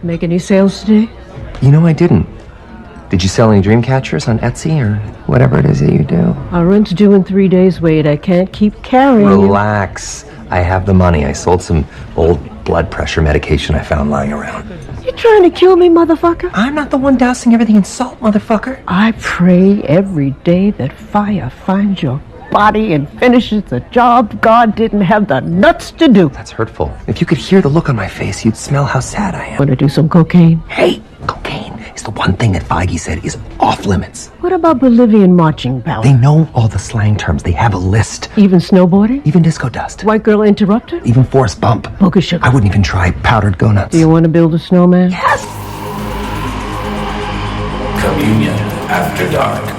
Make any sales today? You know, I didn't. Did you sell any dream catchers on Etsy or whatever it is that you do? Our rent's due in 3 days, Wade. I can't keep carrying you. Relax. I have the money. I sold some old blood pressure medication I found lying around. You trying to kill me, motherfucker? I'm not the one dousing everything in salt, motherfucker. I pray every day that fire finds your body and finishes the job God didn't have the nuts to do. That's hurtful. If you could hear the look on my face, you'd smell how sad I am. Want to do some cocaine? Hey, cocaine is the one thing that Feige said is off limits. What about Bolivian marching powder? They know all the slang terms. They have a list. Even snowboarding? Even disco dust. White girl interrupter? Even forest bump. Mocha sugar? I wouldn't even try powdered go-nuts. Do you want to build a snowman? Yes! Communion After Dark.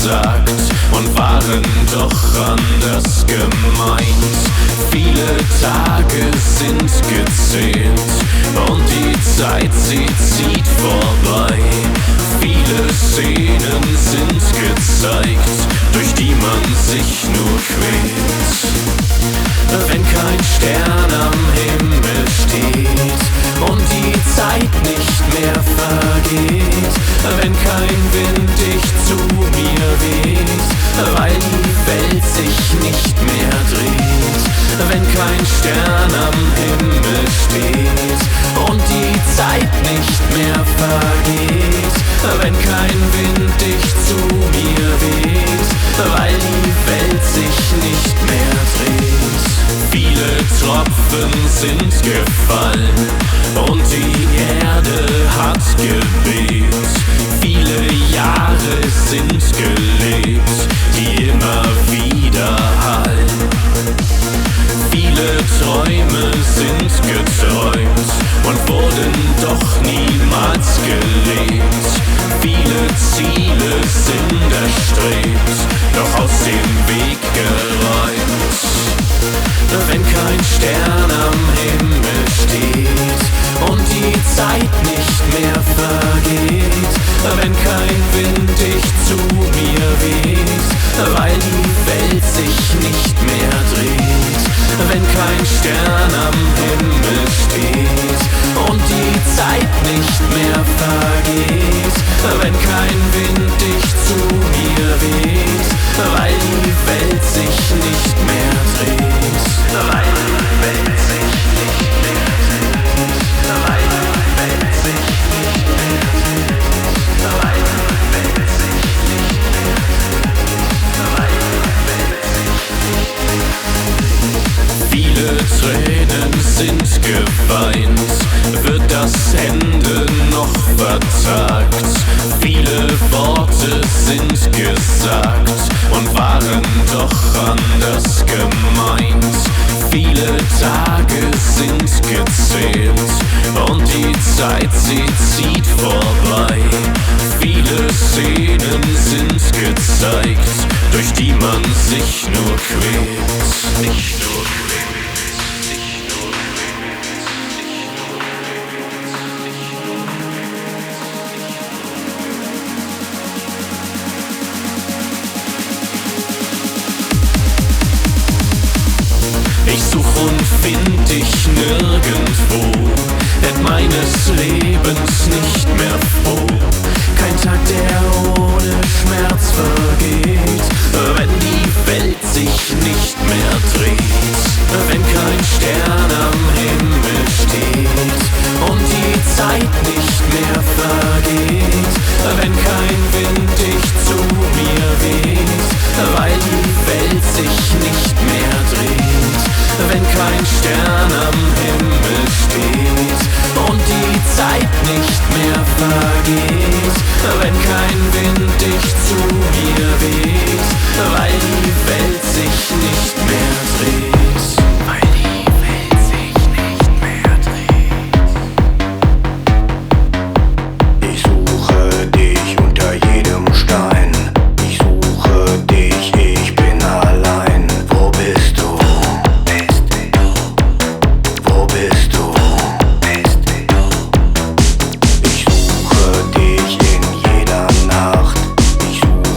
gesagt und waren doch anders gemeint. Viele Tage sind gezählt und die Zeit, sie zieht vorbei. Viele Szenen sind gezeigt, durch die man sich nur quält. Wenn kein Stern am Himmel steht und die Zeit nicht mehr vergeht, wenn kein Wind dich zu mir weht, weil die Welt sich nicht mehr dreht, wenn kein Stern am Himmel steht und die Zeit nicht mehr vergeht, wenn kein Wind dich zu mir weht, weil die Welt sich nicht mehr dreht. Viele Tropfen sind gefallen und die Erde hat gebebt. Viele Jahre sind gelebt, die immer wieder hallen. Viele Träume sind geträumt und wurden doch niemals gelebt. Viele Ziele sind erstrebt, doch aus dem Weg geräumt. Wenn kein Stern am Himmel steht und die Zeit nicht mehr vergeht, wenn kein Wind dich zu mir weht, weil die Welt sich nicht mehr dreht, wenn kein Stern am Himmel steht und die Zeit nicht mehr vergeht, wenn kein Wind dich zu mir weht, weil die Welt sich nicht mehr dreht, weil die Welt sich nicht mehr dreht, weil die Welt sich nicht mehr dreht, weil die Welt sich nicht mehr dreht, weil die Welt sich nicht mehr dreht. Viele Tränen sind geweint, wird das Ende noch vertagt. Viele Worte sind gesagt und waren doch anders gemeint. Viele Tage sind gezählt und die Zeit, sie zieht vorbei. Viele Szenen sind gezeigt, durch die man sich nur quält. Nicht nur quält. Ich such und find dich nirgendwo, werd meines Lebens nicht mehr froh. Kein Tag, der ohne Schmerz vergeht, wenn die Welt sich nicht mehr dreht. Wenn kein Stern am Himmel steht und die Zeit nicht mehr vergeht, wenn kein Wind dich zu mir weht, weil die Welt sich nicht mehr dreht. Wenn kein Stern am Himmel steht und die Zeit nicht mehr vergeht, wenn kein Wind dich zu mir weht, weil die Welt sich nicht mehr dreht, weil die Welt sich nicht mehr dreht. Ich suche dich unter jedem Stein, ich suche dich, ich bin allein. Wo bist du? Wo bist du? Ich suche dich in jeder Nacht, ich suche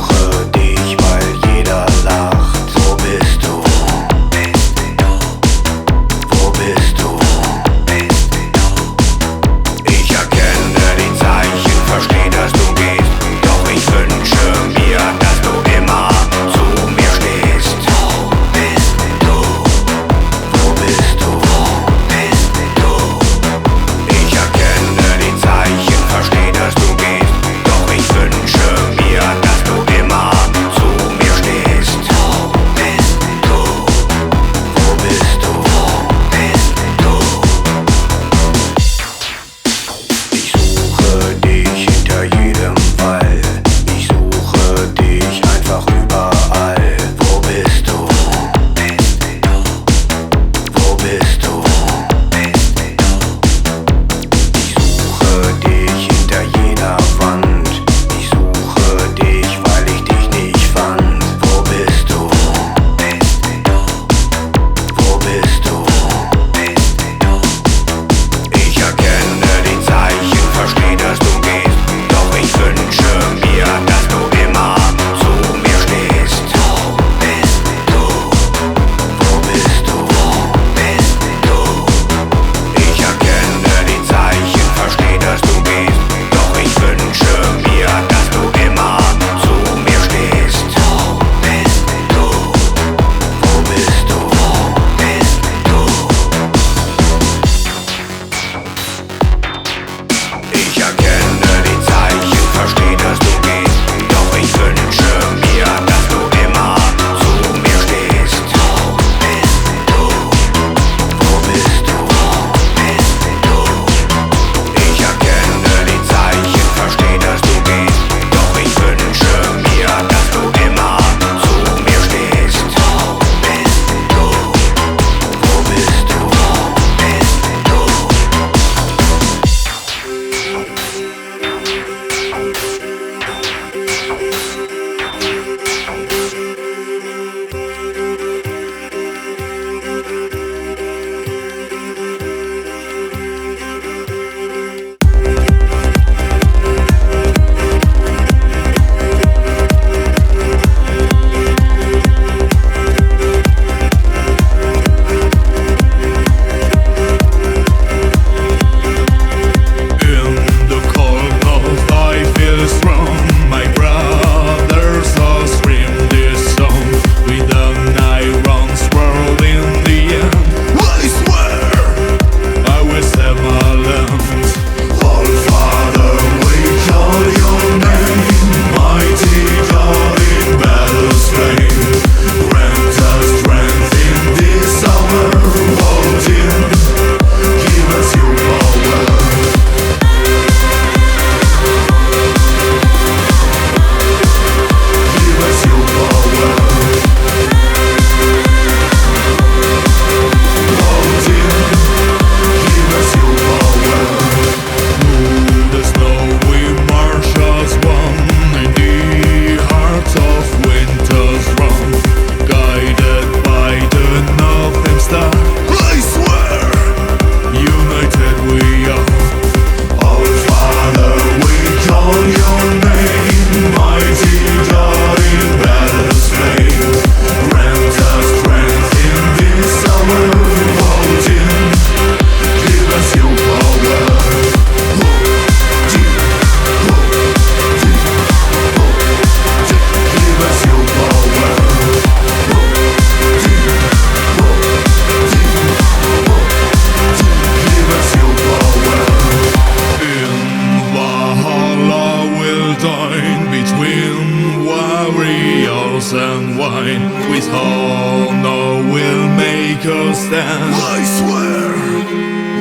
time between warriors and wine. With honor we'll make a stand. I swear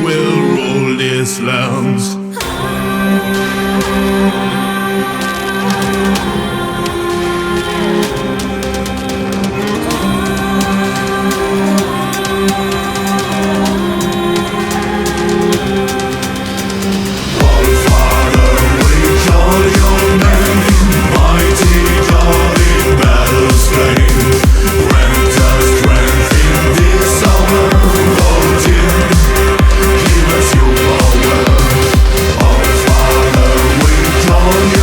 we'll rule this land. Keep us your power. Our Father, we call you.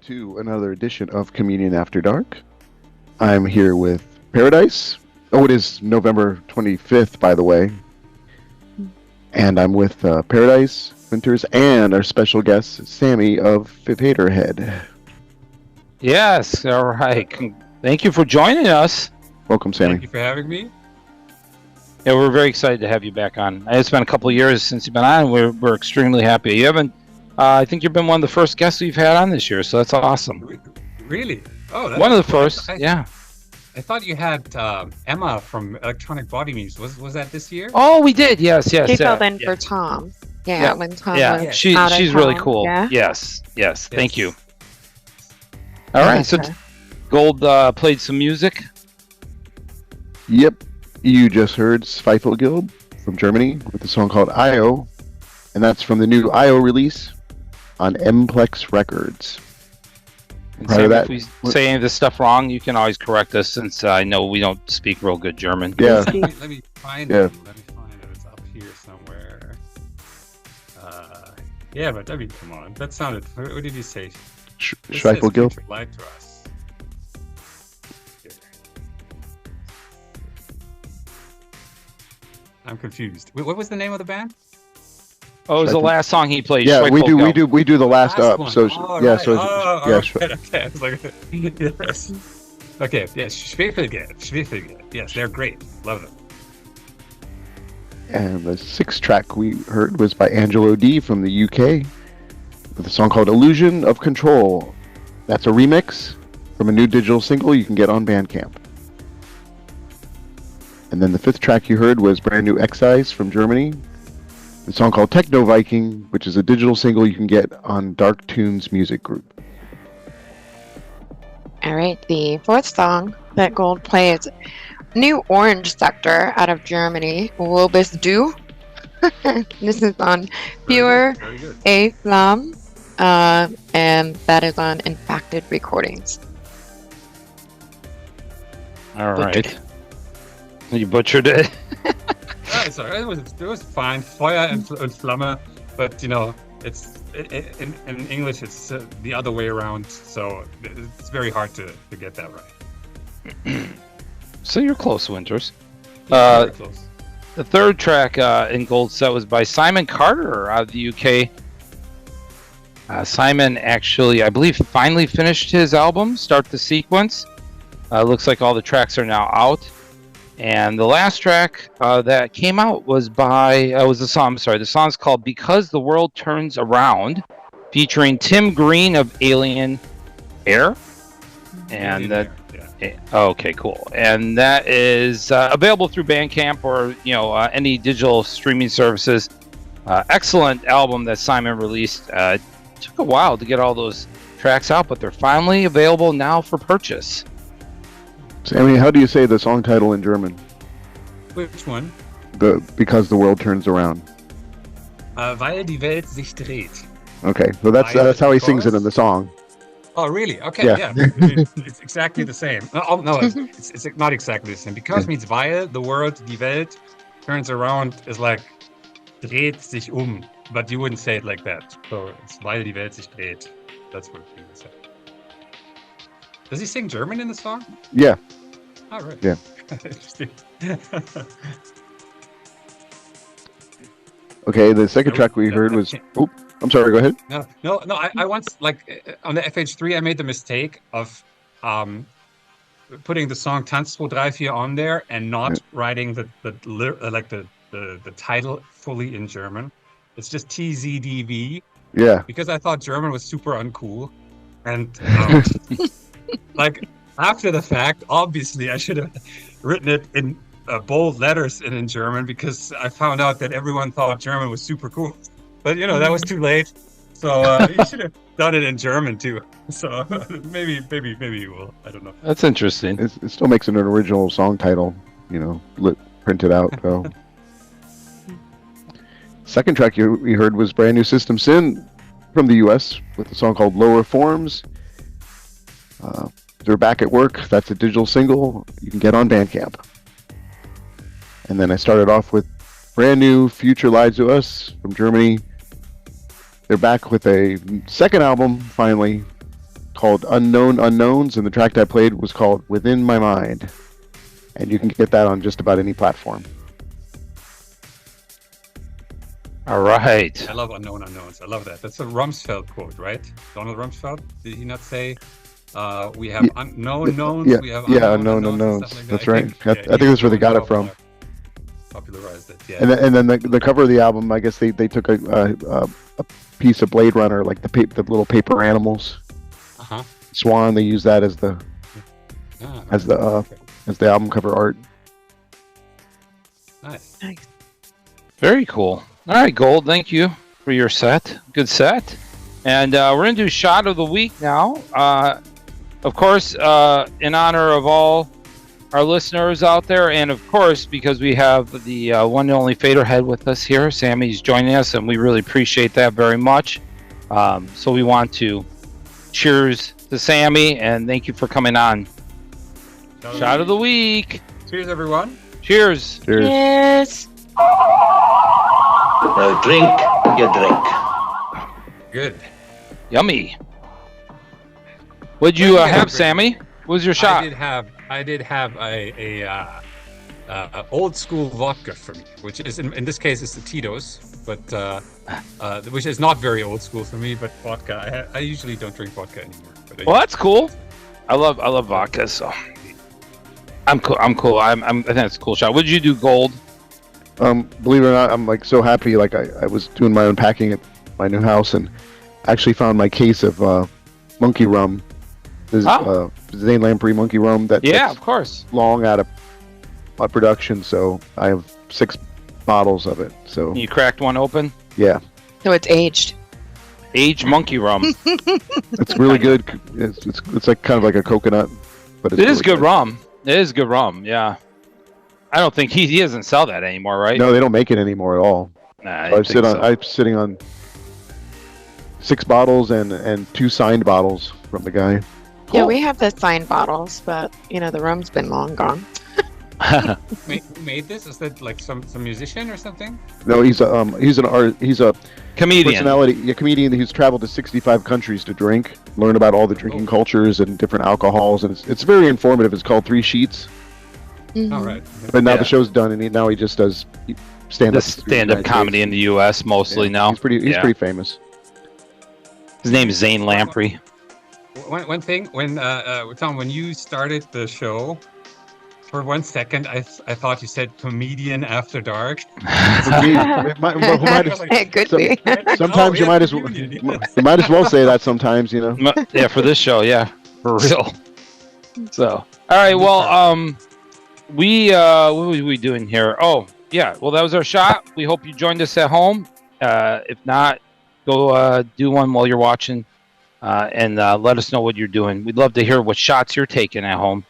to another edition of Communion After Dark. I'm here with Paradise. Oh, it is November 25th, by the way. And I'm with Paradise, Winters, and our special guest, Sammy of Faderhead. Yes, all right. Thank you for joining us. Welcome, Sammy. Thank you for having me. Yeah, we're very excited to have you back on. It's been a couple of years since you've been on. We're extremely happy. You haven't. I think you've been one of the first guests we've had on this year, so that's awesome. Really? Oh, that's one of the first. Yeah. I thought you had Emma from Electronic Body Means. Was that this year? Oh, we did. Yes. She filled in for Tom. Yeah, when Tom was she's out of really town. cool. Yeah? Yes. Thank you. All right. So Gold played some music. Yep. You just heard Schwifelgeilb from Germany with a song called IO, and that's from the new IO release on Mplex Records. And Sam, if we say any of this stuff wrong, you can always correct us, since I know we don't speak real good German. Yeah. Let me find it. Let me find it. It's up here somewhere. Yeah, but I mean, come on. That sounded. What did you say? Schwifelgeilb. Lied to us. I'm confused. Wait, what was the name of the band? Oh, it was the last song he played. Yeah, we do the last up. One. So Right. okay. I was like, yes. Okay, yes, Schwifelgeilb. Yes, they're great. Love them. And the sixth track we heard was by Angelo D from the UK with a song called Illusion of Control. That's a remix from a new digital single you can get on Bandcamp. And then the fifth track you heard was brand new Extize from Germany. The song called Techno Viking, which is a digital single you can get on Dark Tunes Music Group. All right, the fourth song that Gold played is New Orange Sector out of Germany, Wo bist du? This is on Pure A Flam, and that is on Infacted Recordings. All right. You butchered it. It's alright. It was fine. Feuer and Flamme, but you know, it's in English it's the other way around, so it's very hard to get that right. So you're close, Winters. Very close. The third track in Gold set was by Simon Carter out of the UK. Simon actually, I believe, finally finished his album, Start the Sequence. Looks like all the tracks are now out. And the last track that came out was the song. I'm sorry, the song's called "Because the World Turns Around," featuring Tim Green of Alienare, and okay, cool. And that is available through Bandcamp or any digital streaming services. Excellent album that Simon released. Took a while to get all those tracks out, but they're finally available now for purchase. Sammy, how do you say the song title in German? Which one? Because the World Turns Around. Weil die Welt sich dreht. Okay, so that's how he sings it in the song. Oh, really? Okay, yeah. It's exactly the same. No, it's not exactly the same. Because means weil, the world, die Welt, turns around is like dreht sich but you wouldn't say it like that. So it's weil die Welt sich dreht. That's what he would say. Does he sing German in the song? Yeah. Oh, right. Yeah. Interesting. Okay, the second track we heard was... Oh, I'm sorry, go ahead. No. I once, on the FH3, I made the mistake of putting the song Tanz 2, 3, 4 on there and not writing the title fully in German. It's just TZDV. Yeah. Because I thought German was super uncool. And... after the fact, obviously I should have written it in bold letters and in German, because I found out that everyone thought German was super cool. But that was too late. So you should have done it in German too. So maybe you will. I don't know. That's interesting. It still makes it an original song title, printed out though. Second track we heard was brand new System Sin from the US with a song called Lower Forms. They're back at work. That's a digital single you can get on Bandcamp. And then I started off with brand new Future Lies to Us from Germany. They're back with a second album, finally, called Unknown Unknowns, and the track that I played was called Within My Mind. And you can get that on just about any platform. All right. I love Unknown Unknowns. I love that. That's a Rumsfeld quote, right? Donald Rumsfeld? Did he not say, we have unknown knowns, we have unknown unknowns. Like that? That's right. I think that's where they got it from. Popularized it, yeah. And then the cover of the album, I guess they took a piece of Blade Runner, like the little paper animals. Uh-huh. Swan, they use that as the album cover art. Nice. Very cool. All right, Gold, thank you for your set. Good set. And we're going to do Shot of the Week now. Of course, in honor of all our listeners out there, and of course, because we have the one and only Faderhead with us here. Sammy's joining us, and we really appreciate that very much. So we want to cheers to Sammy, and thank you for coming on. Shot of the Week. Cheers, everyone. Cheers. Cheers. Yes. Now drink your drink. Good. Yummy. What'd you have, Sammy? What was your shot? I did have a old school vodka for me, which is in this case is the Tito's, but which is not very old school for me. But vodka, I usually don't drink vodka anymore. But Well, that's cool. I love vodka, so I'm cool. I think it's a cool shot. What did you do, Gold? Believe it or not, I'm like so happy. Like I was doing my own packing at my new house and actually found my case of monkey rum. This Zane Lamprey monkey rum that's of course, long out of production. So I have 6 bottles of it. So you cracked one open. Yeah. So it's aged. Aged monkey rum. It's really good. It's like kind of like a coconut, but It is good rum. It is good rum. Yeah. I don't think he doesn't sell that anymore, right? No, they don't make it anymore at all. Nah, So I'm sitting on 6 bottles and 2 signed bottles from the guy. Yeah, we have the signed bottles, but the rum's been long gone. Who made this? Is that like some musician or something? No, he's an art. He's a comedian. Personality, a comedian who's traveled to 65 countries to drink, learn about all the drinking cultures and different alcohols, and it's very informative. It's called 3 Sheets. Mm-hmm. All right. But now the show's done, and now he just does stand-up comedy in the U.S. mostly now. He's pretty famous. His name is Zane Lamprey. One thing, Tom, when you started the show, for 1 second, I thought you said comedian after dark. It could be. Sometimes you might as well say that sometimes, Yeah, for this show, yeah, for real. So, all right, well, what were we doing here? Oh, yeah, well, that was our shot. We hope you joined us at home. If not, go do one while you're watching, and let us know what you're doing. We'd love to hear what shots you're taking at home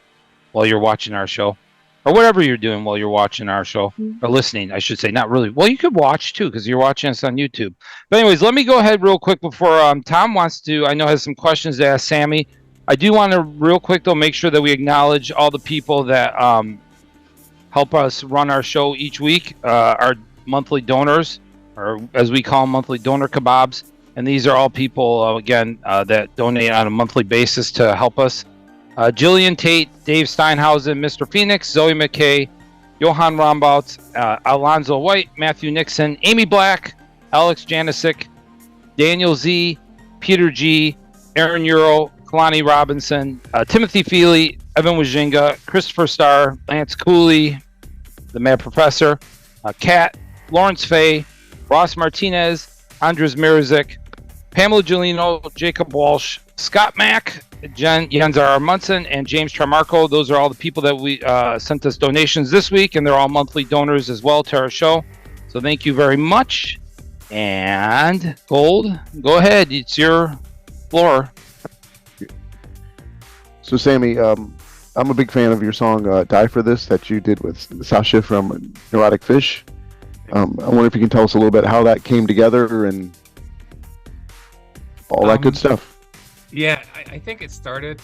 while you're watching our show, or whatever you're doing while you're watching our show, or listening, I should say. Not really. Well, you could watch, too, because you're watching us on YouTube. But anyways, let me go ahead real quick before Tom wants to, I know, has some questions to ask Sammy. I do want to, real quick, though, make sure that we acknowledge all the people that help us run our show each week, our monthly donors, or as we call them, monthly donor kebabs. And these are all people, again, that donate on a monthly basis to help us. Jillian Tate, Dave Steinhausen, Mr. Phoenix, Zoe McKay, Johan Rombouts, Alonzo White, Matthew Nixon, Amy Black, Alex Janisic, Daniel Z, Peter G, Aaron Euro, Kalani Robinson, Timothy Feely, Evan Wajinga, Christopher Starr, Lance Cooley, the Mad Professor, Kat, Lawrence Fay, Ross Martinez, Andres Mirazik, Pamela Giolino, Jacob Walsh, Scott Mack, Jens R. Munson, and James Tramarco. Those are all the people that we sent us donations this week, and they're all monthly donors as well to our show. So thank you very much. And Gold, go ahead. It's your floor. So, Sammy, I'm a big fan of your song Die For This that you did with Sasha from Neurotic Fish. I wonder if you can tell us a little bit how that came together and all that good stuff. Yeah, I think it started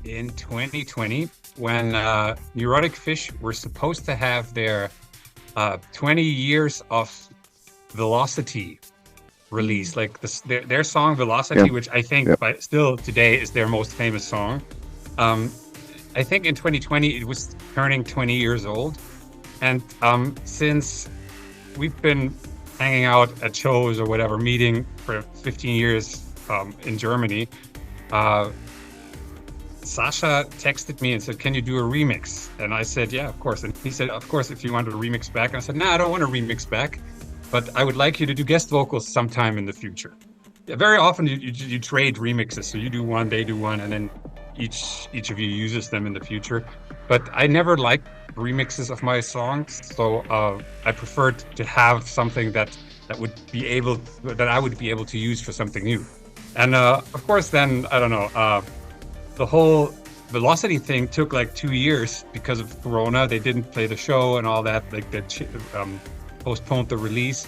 in 2020 when Neurotic Fish were supposed to have their 20 years of Velocity release, like their song Velocity, which I think still today is their most famous song. I think in 2020 it was turning 20 years old, and since we've been hanging out at shows or whatever, meeting for 15 years in Germany, Sasha texted me and said, "Can you do a remix?" And I said, "Yeah, of course." And he said, "Of course, if you want to remix back." And I said, "No, I don't want to remix back, but I would like you to do guest vocals sometime in the future." Yeah, very often you trade remixes, so you do one, they do one, and then each of you uses them in the future. But I never liked remixes of my songs, so I preferred to have something that I would be able to use for something new. And of course, then I don't know. The whole Velocity thing took like 2 years because of Corona. They didn't play the show and all that. Like they postponed the release.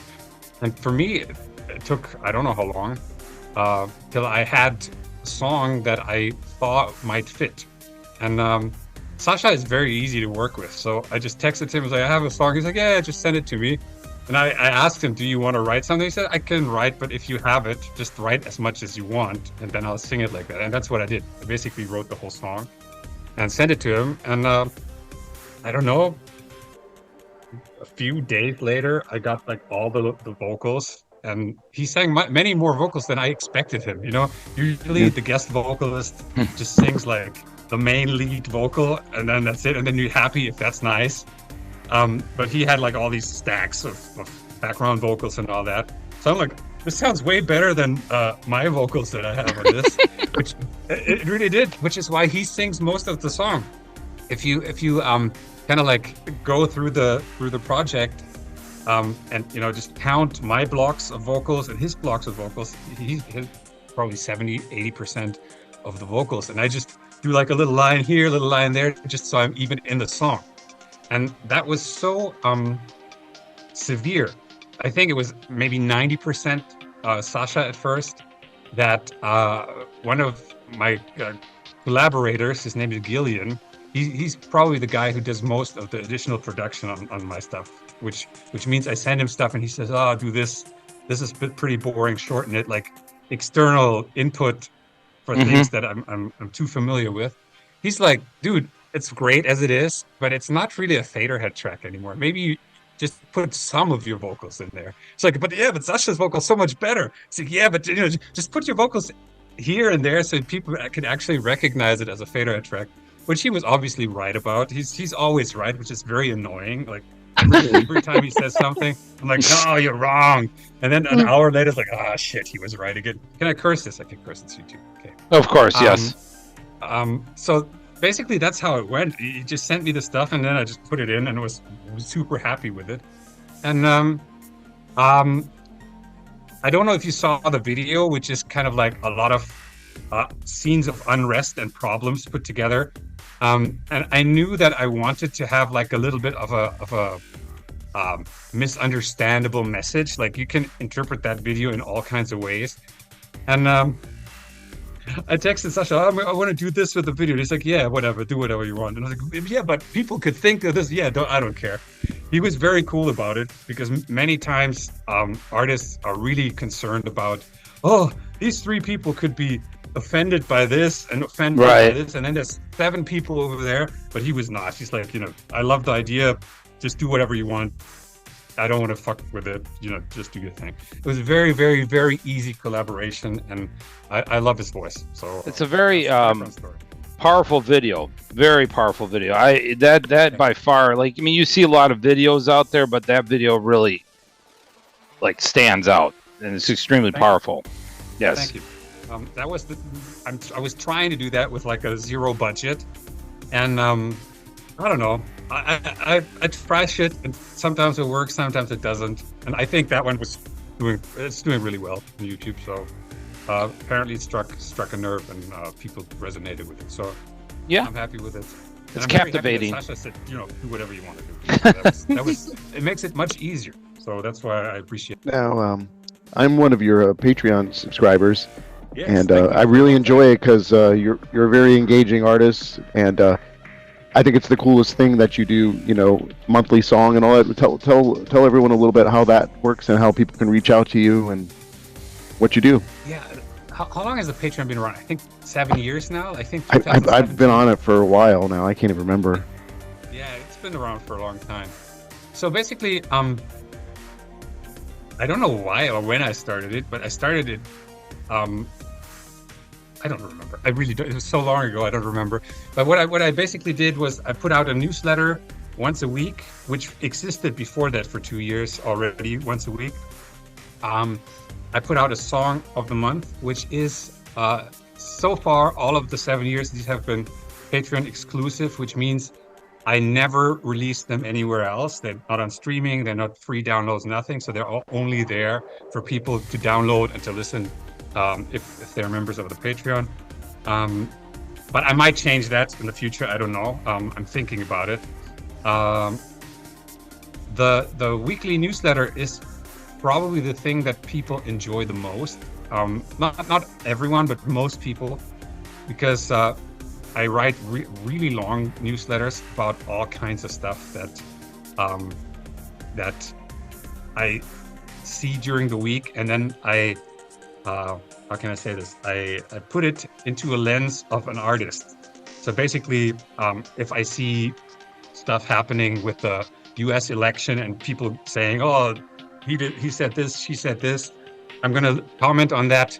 And for me, it took I don't know how long till I had a song that I thought might fit. And Sasha is very easy to work with. So I just texted him. I was like, "I have a song." He's like, "Yeah, just send it to me." And I asked him, "Do you want to write something?" He said, "I can write, but if you have it, just write as much as you want, and then I'll sing it like that." And that's what I did. I basically wrote the whole song and sent it to him. And I don't know, a few days later, I got like all the vocals, and he sang many more vocals than I expected him. You know, usually the guest vocalist just sings like the main lead vocal, and then that's it. And then you're happy if that's nice. But he had like all these stacks of background vocals and all that. So I'm like, this sounds way better than my vocals that I have on this, which it really did. Which is why he sings most of the song. If you kind of like go through the project, and you know just count my blocks of vocals and his blocks of vocals, he hit probably 70-80% of the vocals, and I just do like a little line here, a little line there, just so I'm even in the song. And that was so severe. I think it was maybe 90% Sasha at first, that one of my collaborators, his name is Gillian, he's probably the guy who does most of the additional production on my stuff, which means I send him stuff and he says, "Oh, do this. This is pretty boring, shorten it," like external input for things that I'm too familiar with. He's like, "Dude, it's great as it is, but it's not really a Faderhead track anymore. Maybe you just put some of your vocals in there." It's like, but Sasha's vocals so much better. It's like, yeah, but you know, just put your vocals here and there so people can actually recognize it as a Faderhead track, which he was obviously right about. He's always right, which is very annoying. Like every time he says something, I'm like, "No, you're wrong." And then an hour later, it's like, "Ah, shit, he was right again." Can I curse this? I can curse this YouTube. Okay. Of course, yes. So basically, that's how it went. He just sent me the stuff, and then I just put it in, and was super happy with it. And I don't know if you saw the video, which is kind of like a lot of scenes of unrest and problems put together. And I knew that I wanted to have like a little bit of a misunderstandable message. Like you can interpret that video in all kinds of ways. And I texted Sasha, "I want to do this with the video." He's like, "Yeah, whatever, do whatever you want." And I was like, "Yeah, but people could think of this." "Yeah, I don't care." He was very cool about it, because many times artists are really concerned about, "Oh, these 3 people could be offended by this and offended by this, and then there's 7 people over there." But he was not. He's like, "I love the idea. Just do whatever you want. I don't want to fuck with it. Just do your thing." It was a very, very, very easy collaboration, and I love his voice. So it's a very powerful video. Very powerful video. That by far, like, I mean, you see a lot of videos out there, but that video really like stands out, and it's extremely powerful. Yes. Thank you. That was I was trying to do that with like a 0 budget, and I don't know. I try shit, and sometimes it works, sometimes it doesn't. And I think that one was doing really well on YouTube. So apparently it struck a nerve, and people resonated with it. So yeah, I'm happy with it. It's captivating. Sasha said, do whatever you want to do. That was it makes it much easier. So that's why I appreciate it. Now, I'm one of your Patreon subscribers. Yes, and I really enjoy it because you're a very engaging artist, and I think it's the coolest thing that you do. Monthly song and all that. Tell everyone a little bit how that works and how people can reach out to you and what you do. Yeah. How long has the Patreon been around? I think 7 years now. I think I've been on it for a while now. I can't even remember. Yeah, it's been around for a long time. So basically, I don't know why or when I started it, but I started it. I don't remember. I really don't. It was so long ago. I don't remember. But what I basically did was I put out a newsletter once a week, which existed before that for 2 years already. Once a week. I put out a song of the month, which is so far all of the 7 years these have been Patreon exclusive, which means I never release them anywhere else. They're not on streaming, they're not free downloads, nothing. So they're only there for people to download and to listen if they're members of the Patreon. But I might change that in the future. I don't know. I'm thinking about it. The weekly newsletter is probably the thing that people enjoy the most. Not everyone, but most people, because I write really long newsletters about all kinds of stuff that I see during the week, and then I how can I say this? I put it into a lens of an artist. So basically, if I see stuff happening with the U.S. election and people saying, "Oh, he said this, she said this," I'm gonna comment on that.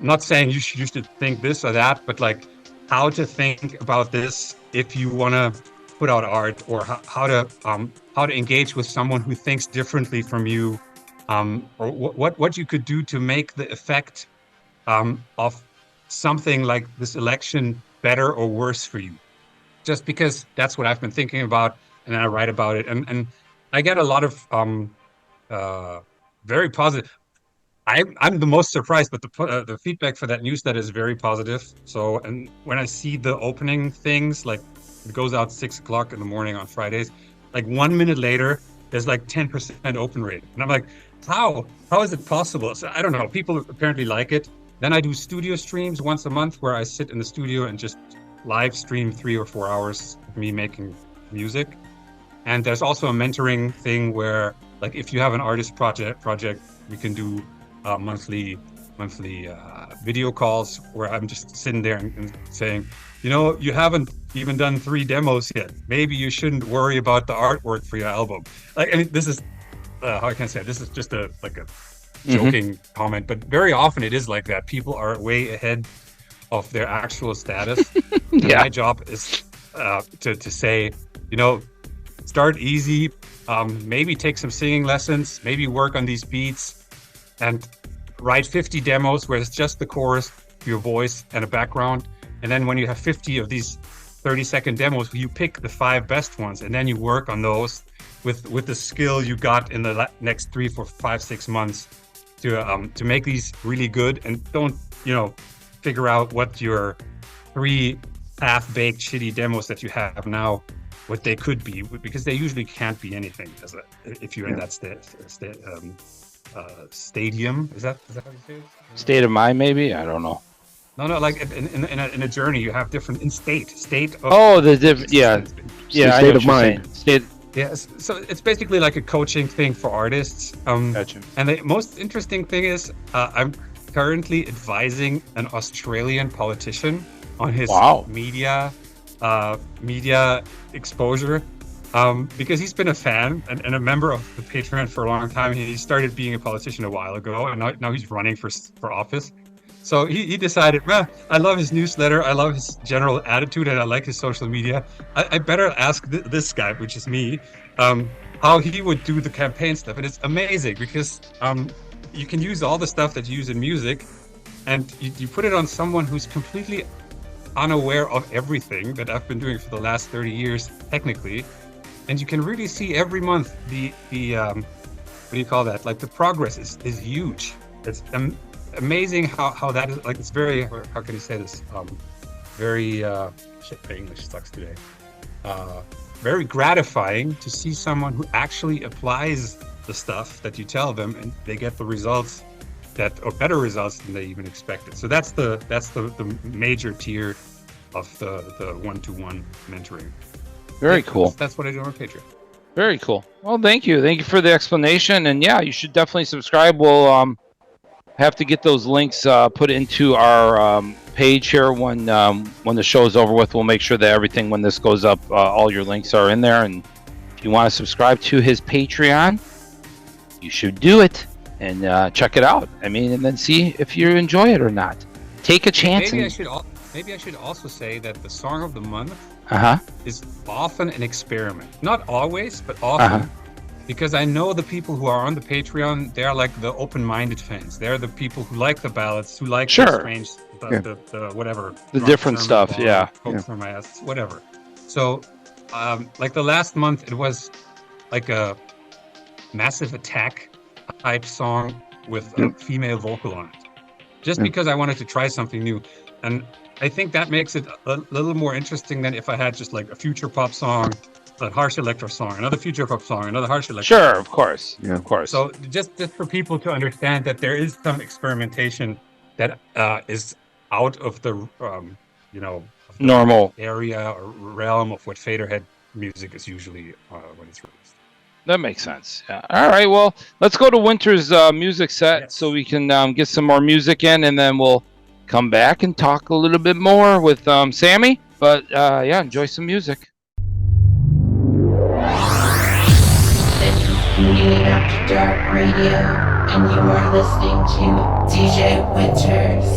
Not saying you should think this or that, but like how to think about this if you want to put out art, or how to engage with someone who thinks differently from you, or what you could do to make the effect of something like this election better or worse for you. Just because that's what I've been thinking about, and I write about it, and I get a lot of very positive. I'm the most surprised, but the feedback for that newsletter is very positive. So, and when I see the opening things, like it goes out 6 o'clock in the morning on Fridays, like 1 minute later, there's like 10% open rate, and I'm like, how is it possible? So I don't know. People apparently like it. Then I do studio streams once a month where I sit in the studio and just live stream 3 or 4 hours of me making music. And there's also a mentoring thing where, like, if you have an artist project, we can do monthly video calls where I'm just sitting there and saying, you haven't even done 3 demos yet. Maybe you shouldn't worry about the artwork for your album. Like, I mean, this is how can I say it? This is just a joking comment, but very often it is like that. People are way ahead of their actual status. Yeah. My job is to say, start easy, maybe take some singing lessons, maybe work on these beats, and write 50 demos where it's just the chorus, your voice, and a background. And then when you have 50 of these 30-second demos, you pick the 5 best ones, and then you work on those with the skill you got in the next 3, 4, 5, 6 months to make these really good. And don't figure out what your 3 half-baked shitty demos that you have now, what they could be, because they usually can't be anything if you're in that stadium. Is that how you say it? State of mind, maybe? I don't know. No, like in a journey, you have different state of. Oh, the different, yeah, state of mind. State. Yes, so it's basically like a coaching thing for artists. Gotcha. And the most interesting thing is, I'm currently advising an Australian politician on his media exposure, because he's been a fan and a member of the Patreon for a long time. He started being a politician a while ago, and now he's running for office. So he decided, I love his newsletter, I love his general attitude, and I like his social media. I better ask this guy, which is me, how he would do the campaign stuff. And it's amazing because you can use all the stuff that you use in music, and you put it on someone who's completely unaware of everything that I've been doing for the last 30 years, technically. And you can really see every month the what do you call that? Like, the progress is huge. It's amazing how that is, like, it's very, how can you say this? Very, shit, my English sucks today. Very gratifying to see someone who actually applies the stuff that you tell them, and they get the results or better results than they even expected. So that's the major tier of the one-to-one mentoring. Very cool. That's what I do on Patreon. Very cool. Well, thank you for the explanation, and yeah, you should definitely subscribe. We'll have to get those links put into our page here when the show's over with. We'll make sure that everything, when this goes up, all your links are in there. And if you want to subscribe to his Patreon, you should do it and check it out. I mean, and then see if you enjoy it or not. Take a chance. Maybe I should also say that the song of the month Uh-huh. is often an experiment. Not always, but often. Because I know the people who are on the Patreon, they're like the open-minded fans. They're the people who like the ballads, who like the strange, the whatever. The different stuff, Coke from my ass, whatever. So, like the last month, it was like a massive attack type song with a female vocal on it. Just because I wanted to try something new. And I think that makes it a little more interesting than if I had just like a future pop song, a harsh electro song, another future pop song, another harsh electro song. Sure, of course. Yeah. Of course. So just for people to understand that there is some experimentation that is out of the, normal area or realm of what Faderhead music is usually when it's released. That makes sense. Yeah. All right. Well, let's go to Winter's music set so we can get some more music in, and then we'll come back and talk a little bit more with Sammy. But enjoy some music. After Dark Radio, and you are listening to DJ Winters.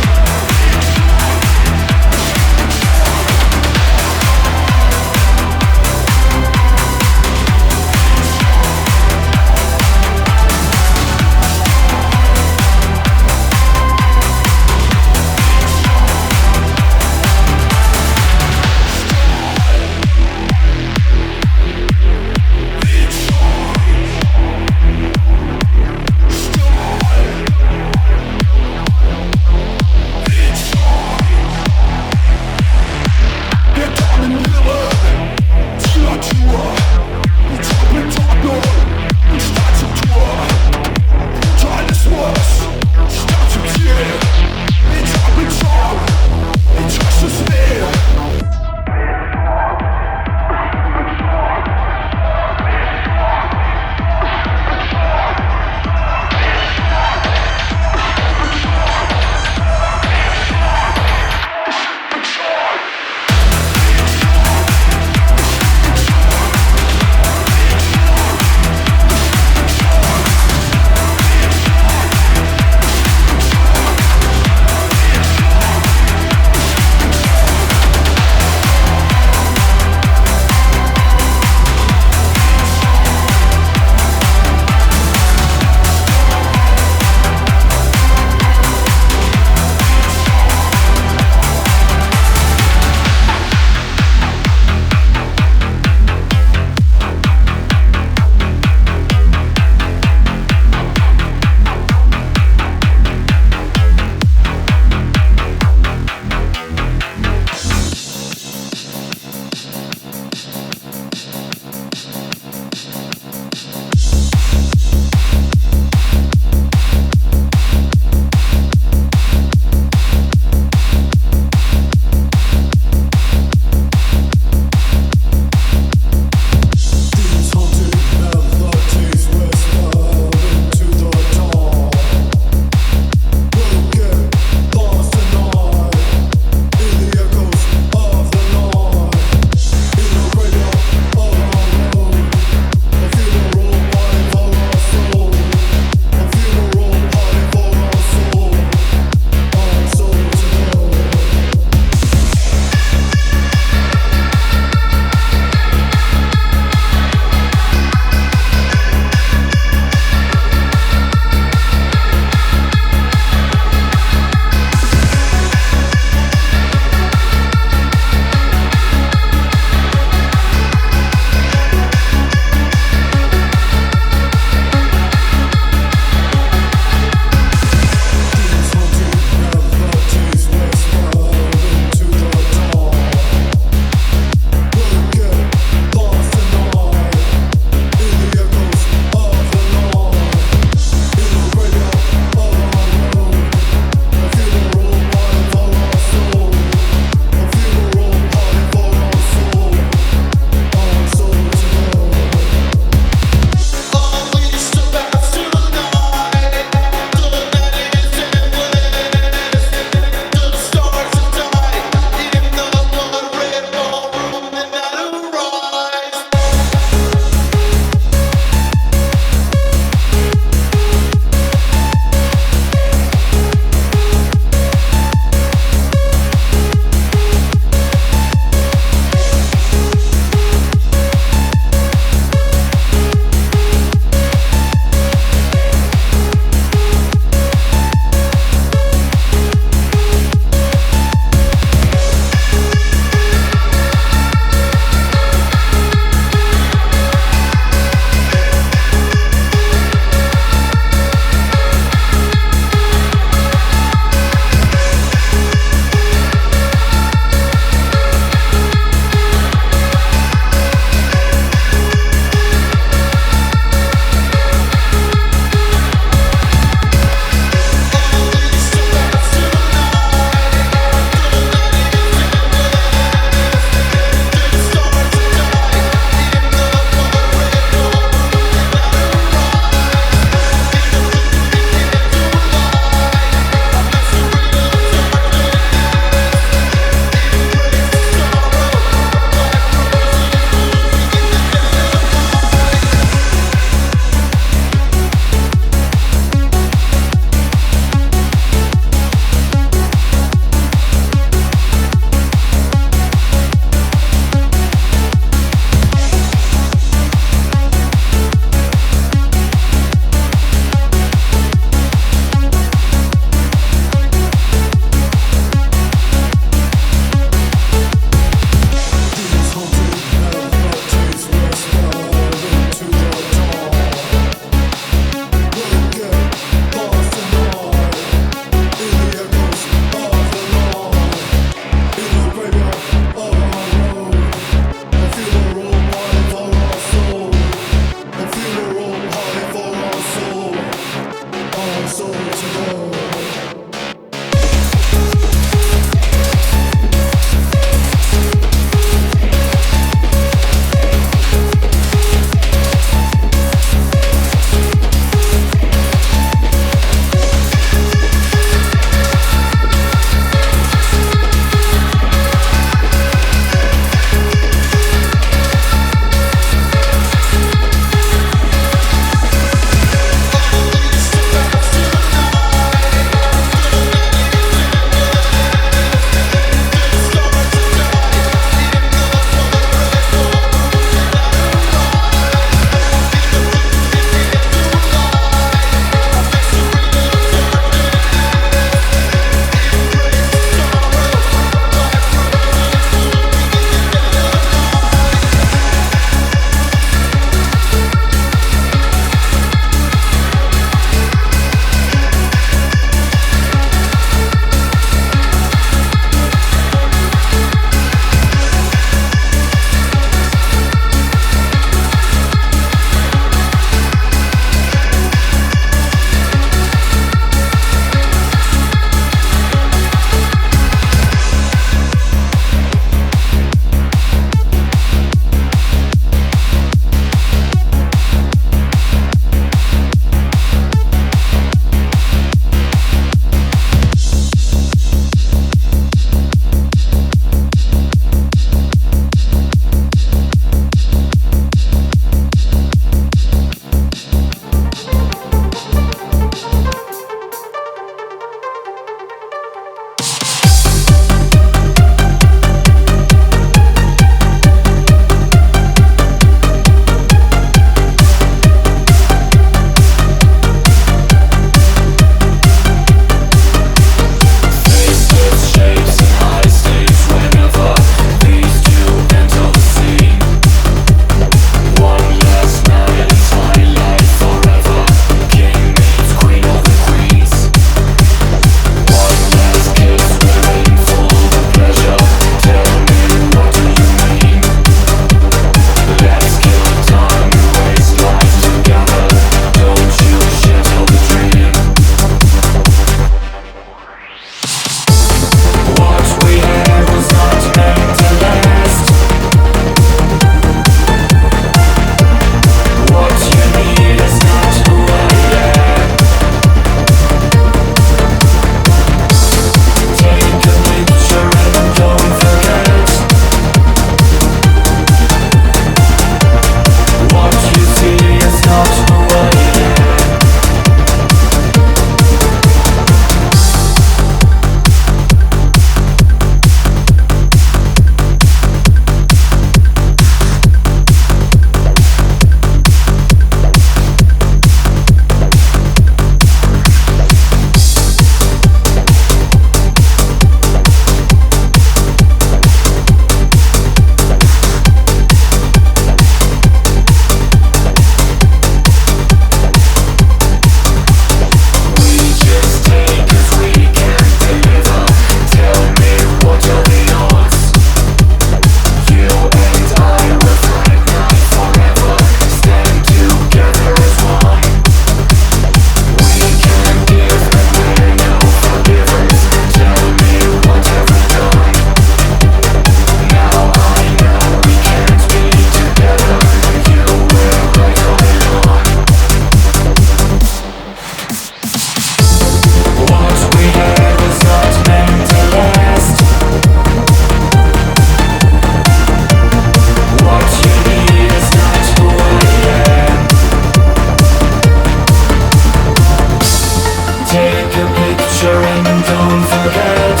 picture and don't forget.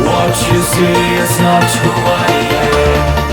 What you see is not who I am.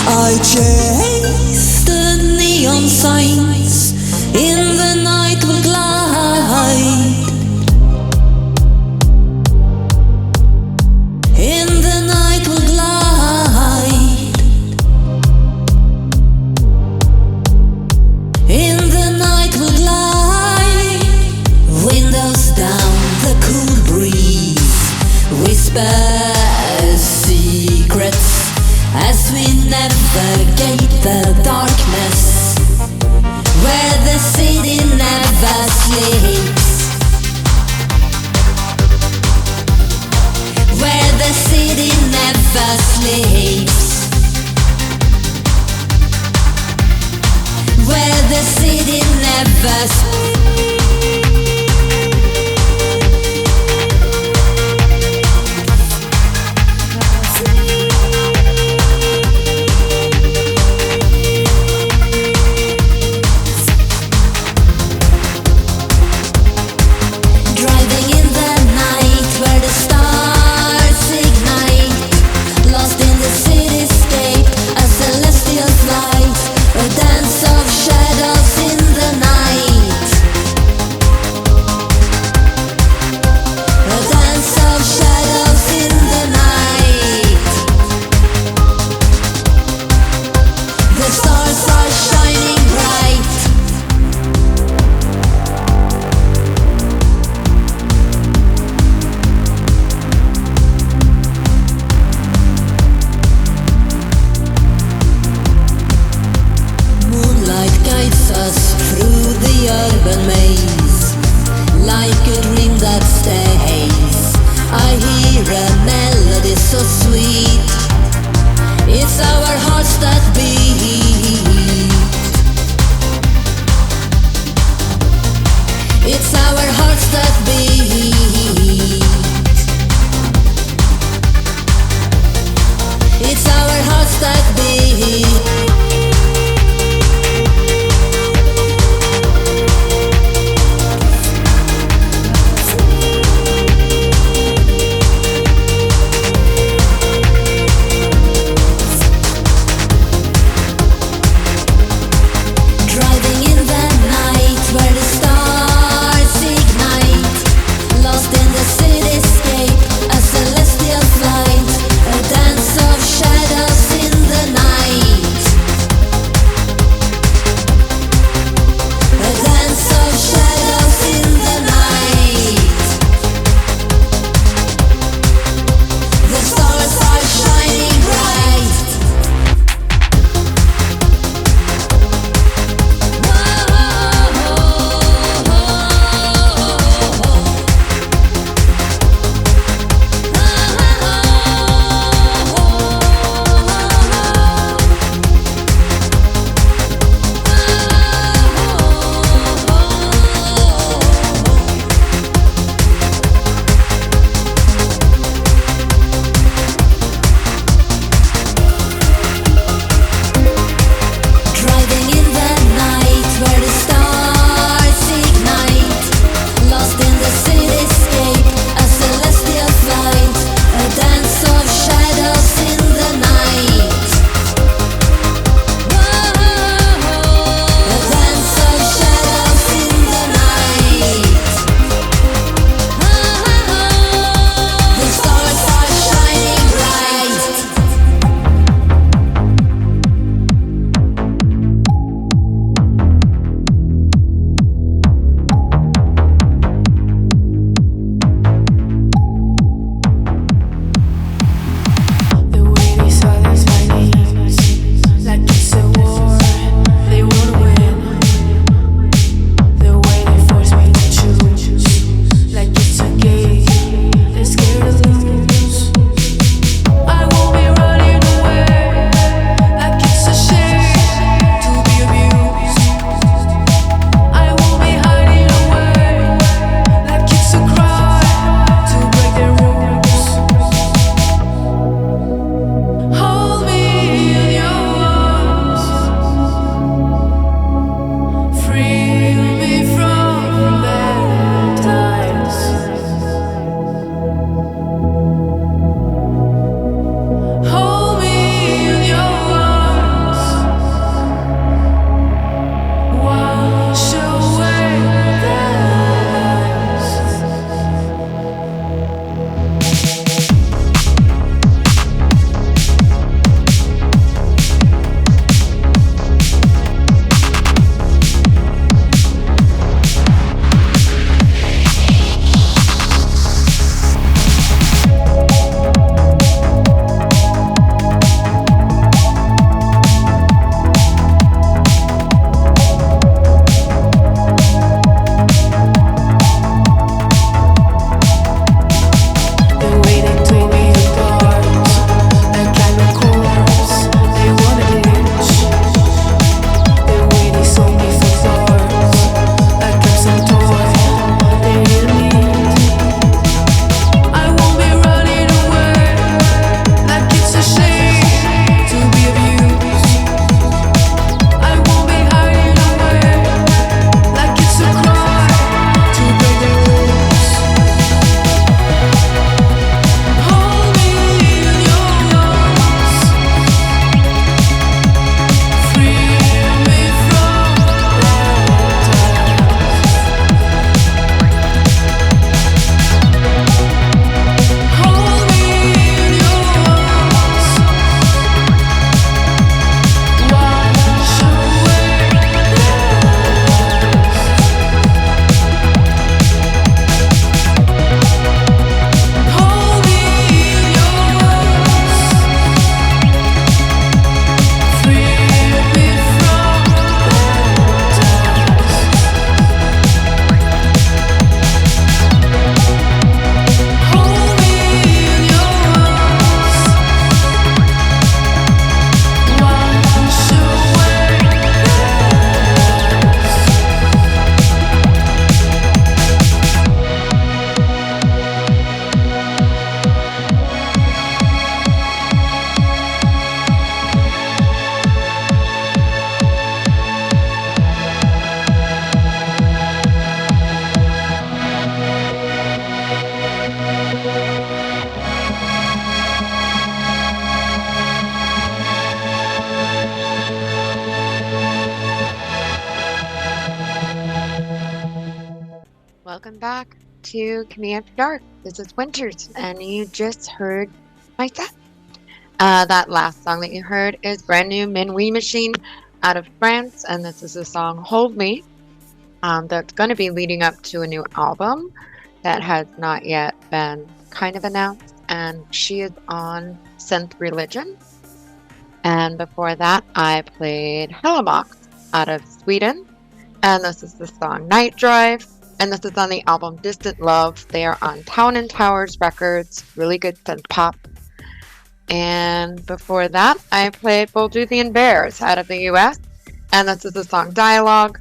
I chase the neon signs in the night will glide. In the night will glide. In the night will glide. Windows down, the cool breeze whispers secrets as we navigate the darkness where the city never sleeps. Where the city never sleeps. Where the city never sleeps. back to Command After Dark. This is Winters, and you just heard my set. That last song that you heard is brand new Minuit Machine out of France, and this is the song Hold Me. That's going to be leading up to a new album that has not yet been kind of announced, and she is on Synth Religion. And before that, I played Hellamox out of Sweden, and this is the song Night Drive, and this is on the album Distant Love. They are on Town and Towers Records, really good synth pop. And before that, I played Bolduvian Bears out of the US, and this is the song Dialogue,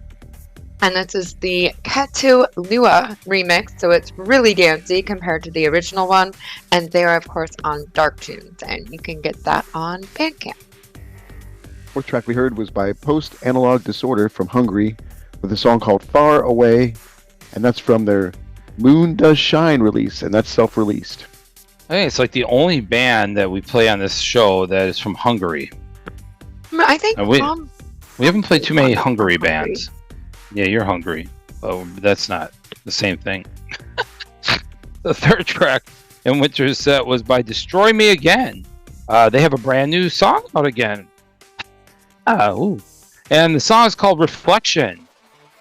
and this is the Ketu Lua remix, so it's really dancey compared to the original one, and they are of course on Dark Tunes, and you can get that on Bandcamp. Fourth track we heard was by Post Analog Disorder from Hungary with a song called Far Away, and that's from their Moon Does Shine release, and that's self-released. I think it's like the only band that we play on this show that is from Hungary. I think we haven't played too many Hungary bands. Yeah, you're hungry. Oh, that's not the same thing. The third track in Winter's set was by Destroy Me Again. They have a brand new song out again. And the song is called Reflection.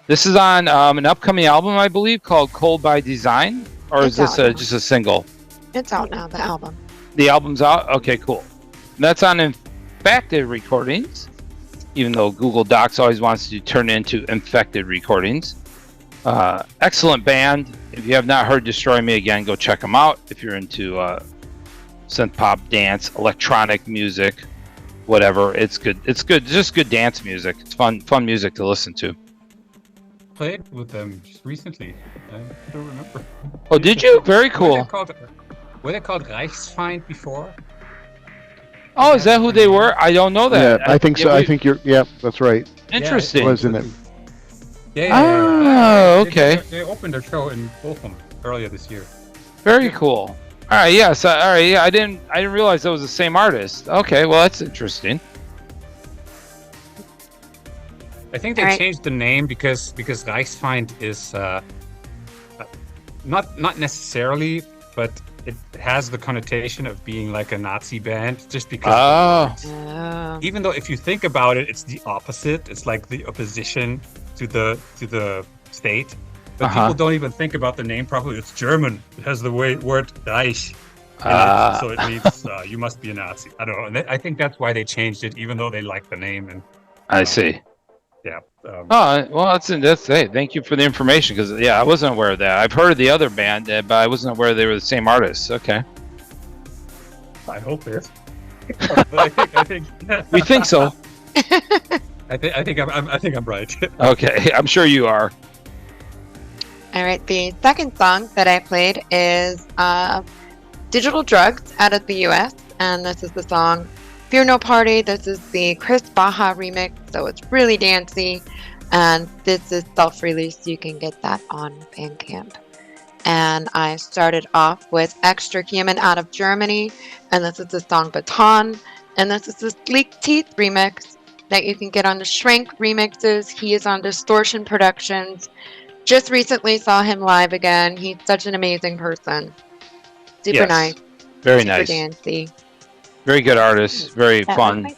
This is on an upcoming album, I believe, called Cold by Design? Or is this just a single? It's out now, the album. The album's out? Okay, cool. That's on Infected Recordings, even though Google Docs always wants to turn it into Infected Recordings. Excellent band. If you have not heard Destroy Me Again, go check them out. If you're into synth pop, dance, electronic music, whatever, it's good. It's good. Just good dance music. It's fun music to listen to. Played with them just recently. I don't remember. Oh, did you? Very cool. Were they called Reichsfeind before? Oh, is that who they were? I don't know that. Yeah, I think so. I think that's right. Interesting. It was in it. Yeah. Okay. They opened their show in Bochum earlier this year. Very cool. All right, yes. All right, yeah. I didn't realize that was the same artist. Okay, well that's interesting. I think they changed the name because Reichsfeind is not necessarily, but it has the connotation of being like a Nazi band, just because. Even though if you think about it, it's the opposite. It's like the opposition to the state. But people don't even think about the name properly. It's German. It has the word Reich in it, so it means you must be a Nazi. I don't know. And I think that's why they changed it, even though they like the name. And I see. Yeah. Well, that's hey, thank you for the information, because I wasn't aware of that. I've heard of the other band, but I wasn't aware they were the same artists. Okay. I hope it is. I think we think so. I think I'm right. Okay, I'm sure you are. All right, the second song that I played is Digital Drugs out of the US, and this is the song Fear No Party. This is the Kris Baha remix, so it's really dancey, and this is self-released. You can get that on Bandcamp. And I started off with Extra Human out of Germany, and this is the song Beton, and this is the Sleek Teeth remix that you can get on the Shrink remixes. He is on Distortion Productions. Just recently saw him live again. He's such an amazing person. Super nice. Very nice. Super dancey. Very good artist. Very fun.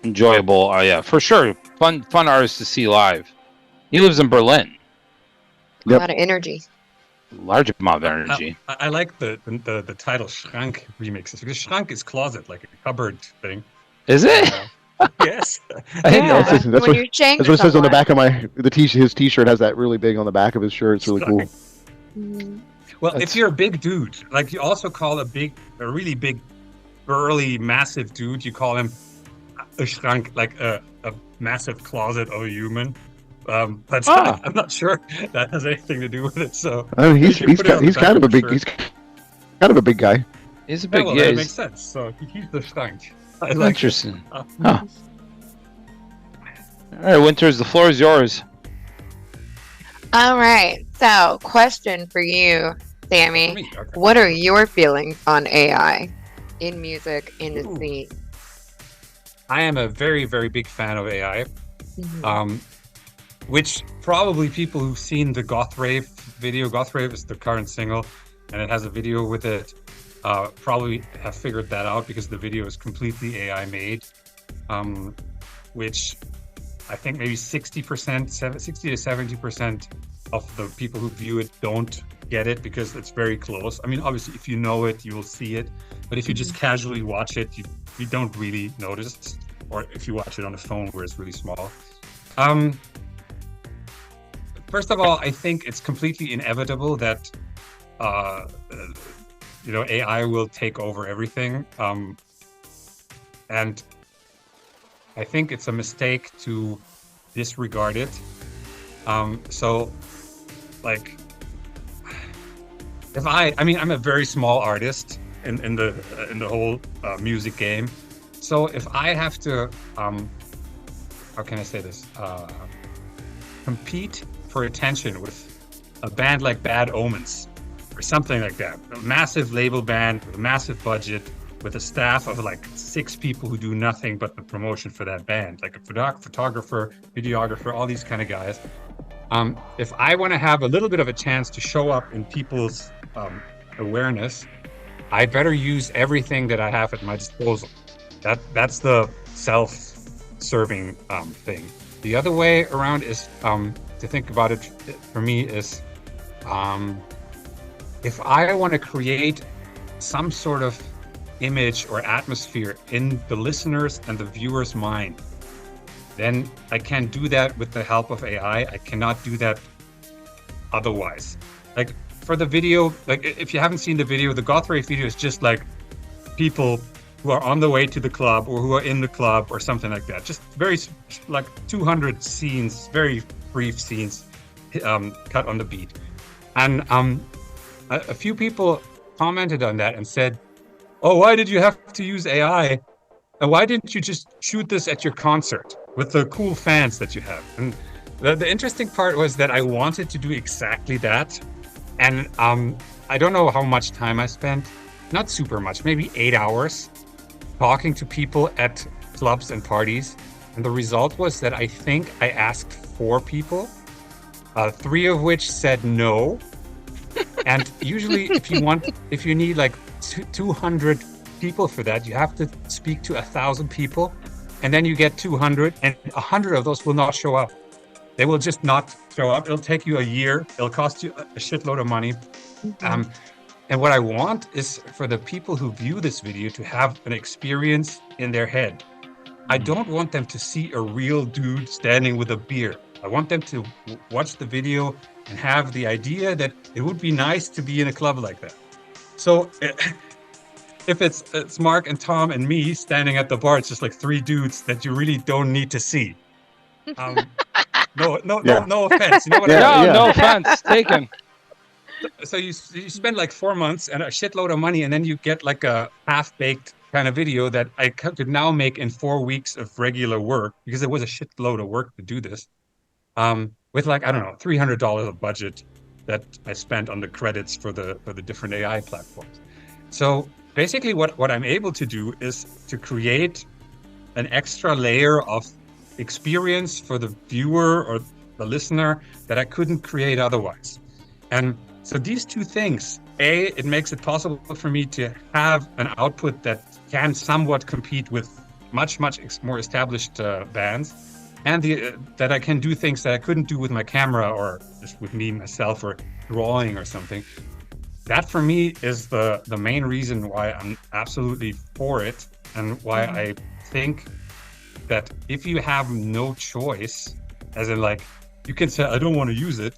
Enjoyable. Yeah, for sure. Fun artist to see live. He lives in Berlin. A lot of energy. Large amount of energy. I like the title Schrank remixes, because Schrank is closet, like a cupboard thing. Is it? Yes. That's what it says on the back of his t-shirt has that really big on the back of his shirt. It's really cool. Well, if you're a big dude, like you also call a really big, burly, massive dude, you call him a Schrank, like a massive closet of a human. But I'm not sure that has anything to do with it. So he's kind of a big guy. He's a big guy. That makes sense. So he's the Schrank. Interesting. All right, Winters, the floor is yours. All right. So, question for you, Sammy. Okay. What are your feelings on AI in music in the scene? I am a very, very big fan of AI. which probably people who've seen the Goth Rave video, Goth Rave is the current single, and it has a video with it, probably have figured that out because the video is completely AI made, which I think maybe 60% to 70% of the people who view it don't get it because it's very close. I mean, obviously, if you know it, you will see it, but if you just casually watch it, you don't really notice, or if you watch it on a phone where it's really small. First of all, I think it's completely inevitable that AI will take over everything, and I think it's a mistake to disregard it. So, like, I'm a very small artist in the whole music game. So if I have to, how can I say this? Compete for attention with a band like Bad Omens or something like that, a massive label band with a massive budget, with a staff of like 6 people who do nothing but the promotion for that band, like a photographer, videographer, all these kind of guys. If I want to have a little bit of a chance to show up in people's awareness, I better use everything that I have at my disposal. That's the self-serving thing. The other way around is to think about it for me is if I want to create some sort of image or atmosphere in the listener's and the viewer's mind, then I can do that with the help of AI. I cannot do that otherwise. Like for the video, like if you haven't seen the video, the Goth Rave video is just like people who are on the way to the club or who are in the club or something like that. Just very like 200 scenes, very brief scenes cut on the beat. And a few people commented on that and said, oh, why did you have to use AI? And why didn't you just shoot this at your concert with the cool fans that you have? And the interesting part was that I wanted to do exactly that. And I don't know how much time I spent, not super much, maybe 8 hours talking to people at clubs and parties. And the result was that I think I asked 4 people, 3 of which said no. And usually if you need like 200 people for that, you have to speak to 1,000 people, and then you get 200, and 100 of those will not show up. They will just not show up. It'll take you a year. It'll cost you a shitload of money. And what I want is for the people who view this video to have an experience in their head. I don't want them to see a real dude standing with a beer. I want them to watch the video and have the idea that it would be nice to be in a club like that. So if it's Mark and Tom and me standing at the bar, it's just like 3 dudes that you really don't need to see. No offense. You know what I mean? No offense taken. So you spend like 4 months and a shitload of money, and then you get like a half-baked kind of video that I could now make in 4 weeks of regular work, because it was a shitload of work to do this. With like, I don't know, $300 of budget that I spent on the credits for the different AI platforms. So basically what I'm able to do is to create an extra layer of experience for the viewer or the listener that I couldn't create otherwise. And so these 2 things, A, it makes it possible for me to have an output that can somewhat compete with much more established bands, and that I can do things that I couldn't do with my camera or just with me, myself, or drawing or something. That for me is the main reason why I'm absolutely for it, and why I think that if you have no choice, as in like, you can say, I don't want to use it,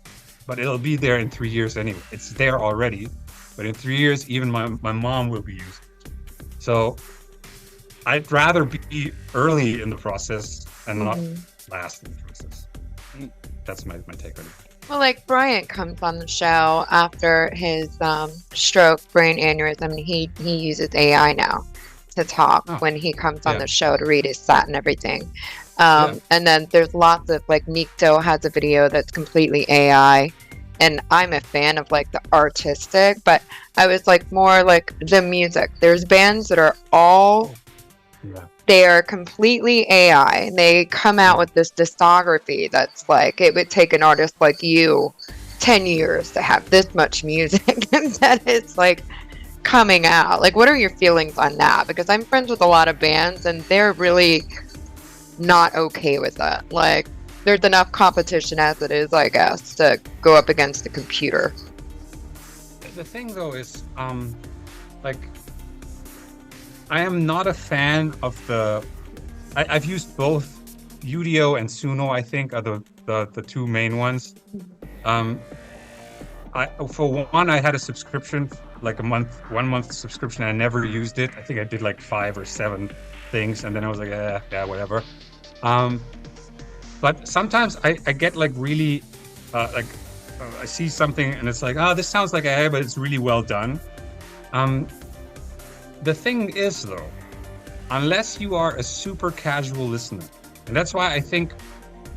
but it'll be there in 3 years anyway. It's there already, but in 3 years, even my mom will be using it. So I'd rather be early in the process and not last in the process. That's my take on it. Well, like Bryant comes on the show after his stroke, brain aneurysm, and he uses AI now to talk when he comes on the show to read his set and everything. And then there's lots of, like, Nikto has a video that's completely AI, and I'm a fan of like the artistic, but I was like more like the music. There's bands that are all They are completely AI. They come out with this discography that's like, it would take an artist like you 10 years to have this much music, and that it's like coming out. Like, what are your feelings on that? Because I'm friends with a lot of bands, and they're really not okay with that. Like, there's enough competition as it is, I guess, to go up against the computer. The thing, though, is, like, I am not a fan of the... I've used both Udio and Suno, I think, are the two main ones. For one, I had a subscription, like 1 month subscription. I never used it. I think I did like 5 or 7 things, and then I was like, yeah, whatever. But sometimes I get like really, I see something and it's like, oh, this sounds like AI, but it's really well done. The thing is, though, unless you are a super casual listener, and that's why I think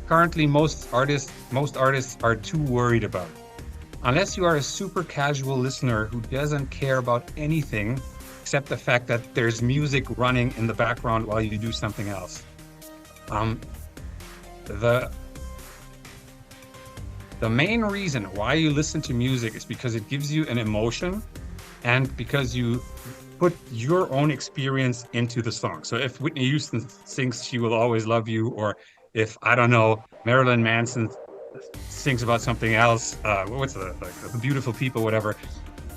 currently most artists are too worried about it. Unless you are a super casual listener who doesn't care about anything except the fact that there's music running in the background while you do something else. The main reason why you listen to music is because it gives you an emotion and because you put your own experience into the song. So if Whitney Houston sings She Will Always Love You, or if, I don't know, Marilyn Manson sings about something else, what's the Beautiful People, whatever,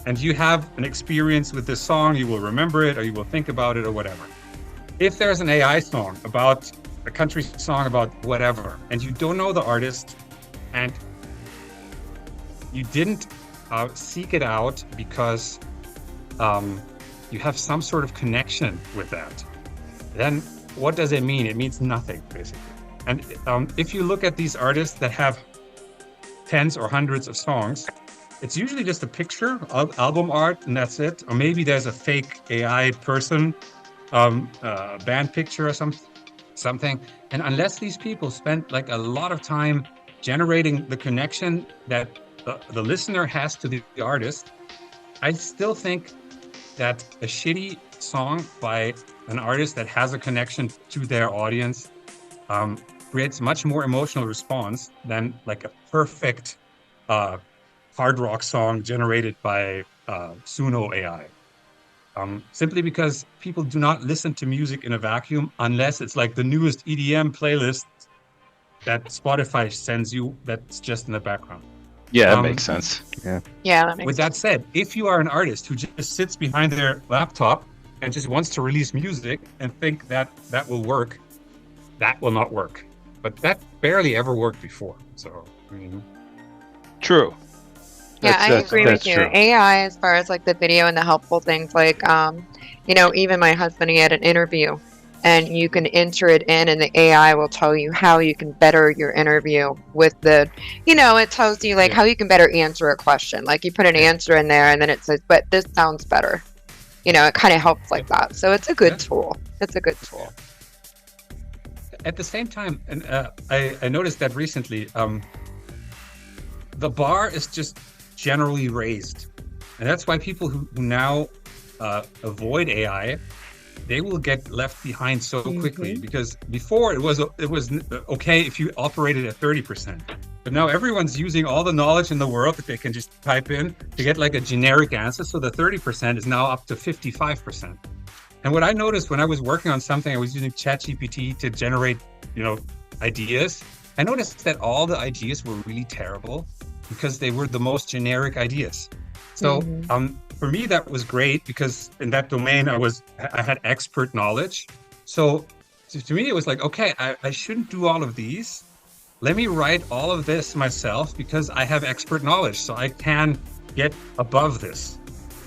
and you have an experience with this song, you will remember it or you will think about it or whatever. If there's an AI song about a country song about whatever, and you don't know the artist and you didn't seek it out because you have some sort of connection with that, then what does it mean? It means nothing, basically. And if you look at these artists that have tens or hundreds of songs, it's usually just a picture of album art and that's it. Or maybe there's a fake AI person, band picture or something. And unless these people spend like a lot of time generating the connection that the listener has to the artist, I still think that a shitty song by an artist that has a connection to their audience creates much more emotional response than like a perfect hard rock song generated by Suno AI. Simply because people do not listen to music in a vacuum unless it's like the newest EDM playlist that Spotify sends you that's just in the background. Yeah, that makes sense. Yeah, that makes With that said, if you are an artist who just sits behind their laptop and just wants to release music and think that that will work, that will not work. But that barely ever worked before. So, I mean... True. Yeah, I agree with you. True. AI, as far as like the video and the helpful things, like, you know, even my husband, he had an interview and you can enter it in and the AI will tell you how you can better your interview with the, you know, it tells you like how you can better answer a question. Like you put an answer in there and then it says, but this sounds better. You know, it kind of helps like that. So it's a good tool. It's a good tool. At the same time, and I noticed that recently, the bar is just generally raised. And that's why people who now avoid AI, they will get left behind so quickly, because before it was okay if you operated at 30%, but now everyone's using all the knowledge in the world that they can just type in to get like a generic answer. So the 30% is now up to 55%. And what I noticed when I was working on something, I was using ChatGPT to generate, you know, ideas. I noticed that all the ideas were really terrible because they were the most generic ideas. So for me, that was great because in that domain, I had expert knowledge. So to me, it was like, okay, I shouldn't do all of these. Let me write all of this myself because I have expert knowledge, so I can get above this.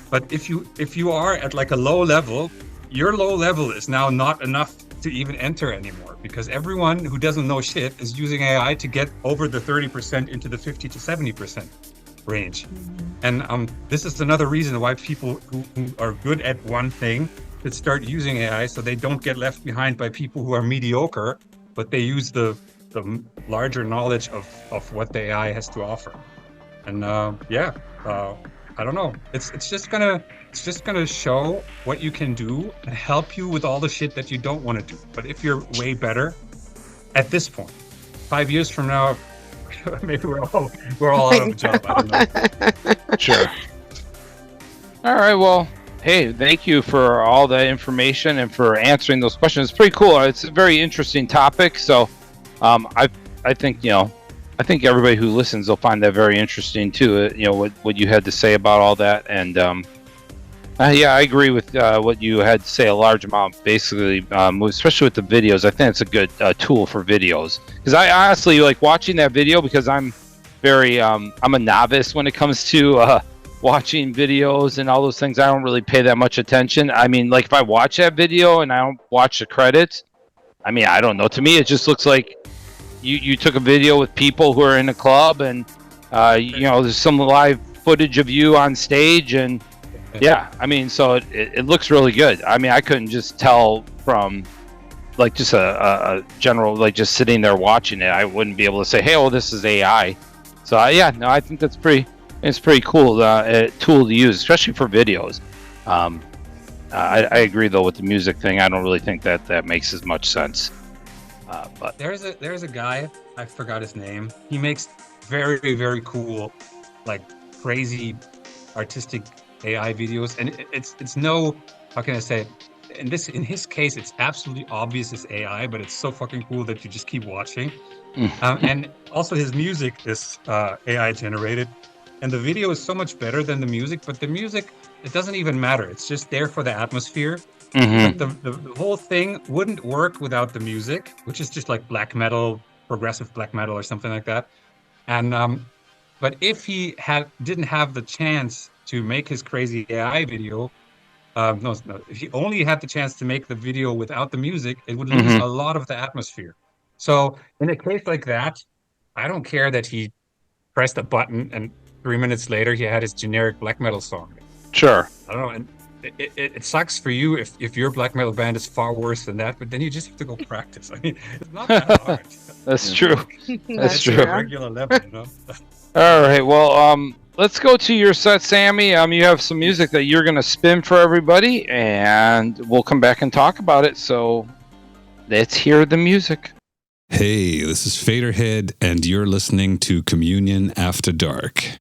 But if you are at like a low level, your low level is now not enough to even enter anymore because everyone who doesn't know shit is using AI to get over the 30% into the 50 to 70% range. And this is another reason why people who are good at one thing should start using AI so they don't get left behind by people who are mediocre, but they use the larger knowledge of what the AI has to offer. And I don't know. It's just gonna it's just gonna show what you can do and help you with all the shit that you don't want to do. But if you're way better at this point, 5 years from now, maybe we're all out of a job. I don't know. Sure. All right. Well, hey, thank you for all that information and for answering those questions. It's pretty cool. It's a very interesting topic. So, I think I think everybody who listens will find that very interesting too. What you had to say about all that, and yeah, I agree with what you had to say. A large amount, basically, especially with the videos. I think it's a good tool for videos, because I honestly like watching that video, because I'm very I'm a novice when it comes to watching videos and all those things. I don't really pay that much attention. I mean, like if I watch that video and I don't watch the credits, I mean, I don't know. To me, it just looks like you took a video with people who are in a club, and there's some live footage of you on stage, and yeah, I mean, so it looks really good. I mean, I couldn't just tell from like just a general, like just sitting there watching it. I wouldn't be able to say, hey, well, this is AI. So I think it's pretty cool tool to use, especially for videos. I agree though with the music thing. I don't really think that makes as much sense. But there's a guy, I forgot his name. He makes very, very cool, like crazy artistic AI videos, and it's no, how can I say, in his case it's absolutely obvious it's AI, but it's so fucking cool that you just keep watching. And also his music is AI generated, and the video is so much better than the music, but the music, it doesn't even matter. It's just there for the atmosphere. But the whole thing wouldn't work without the music, which is just like black metal, progressive black metal or something like that. And but if he didn't have the chance to make his crazy AI video, if he only had the chance to make the video without the music, it would lose a lot of the atmosphere. So in a case like that, I don't care that he pressed a button and 3 minutes later he had his generic black metal song. Sure. I don't know, and it sucks for you if your black metal band is far worse than that, but then you just have to go practice. I mean, it's not that hard. That's true. That's true. A regular level, you know. All right. Well, let's go to your set, Sammy. You have some music that you're gonna spin for everybody, and we'll come back and talk about it. So let's hear the music. Hey, this is Faderhead, and you're listening to Communion After Dark.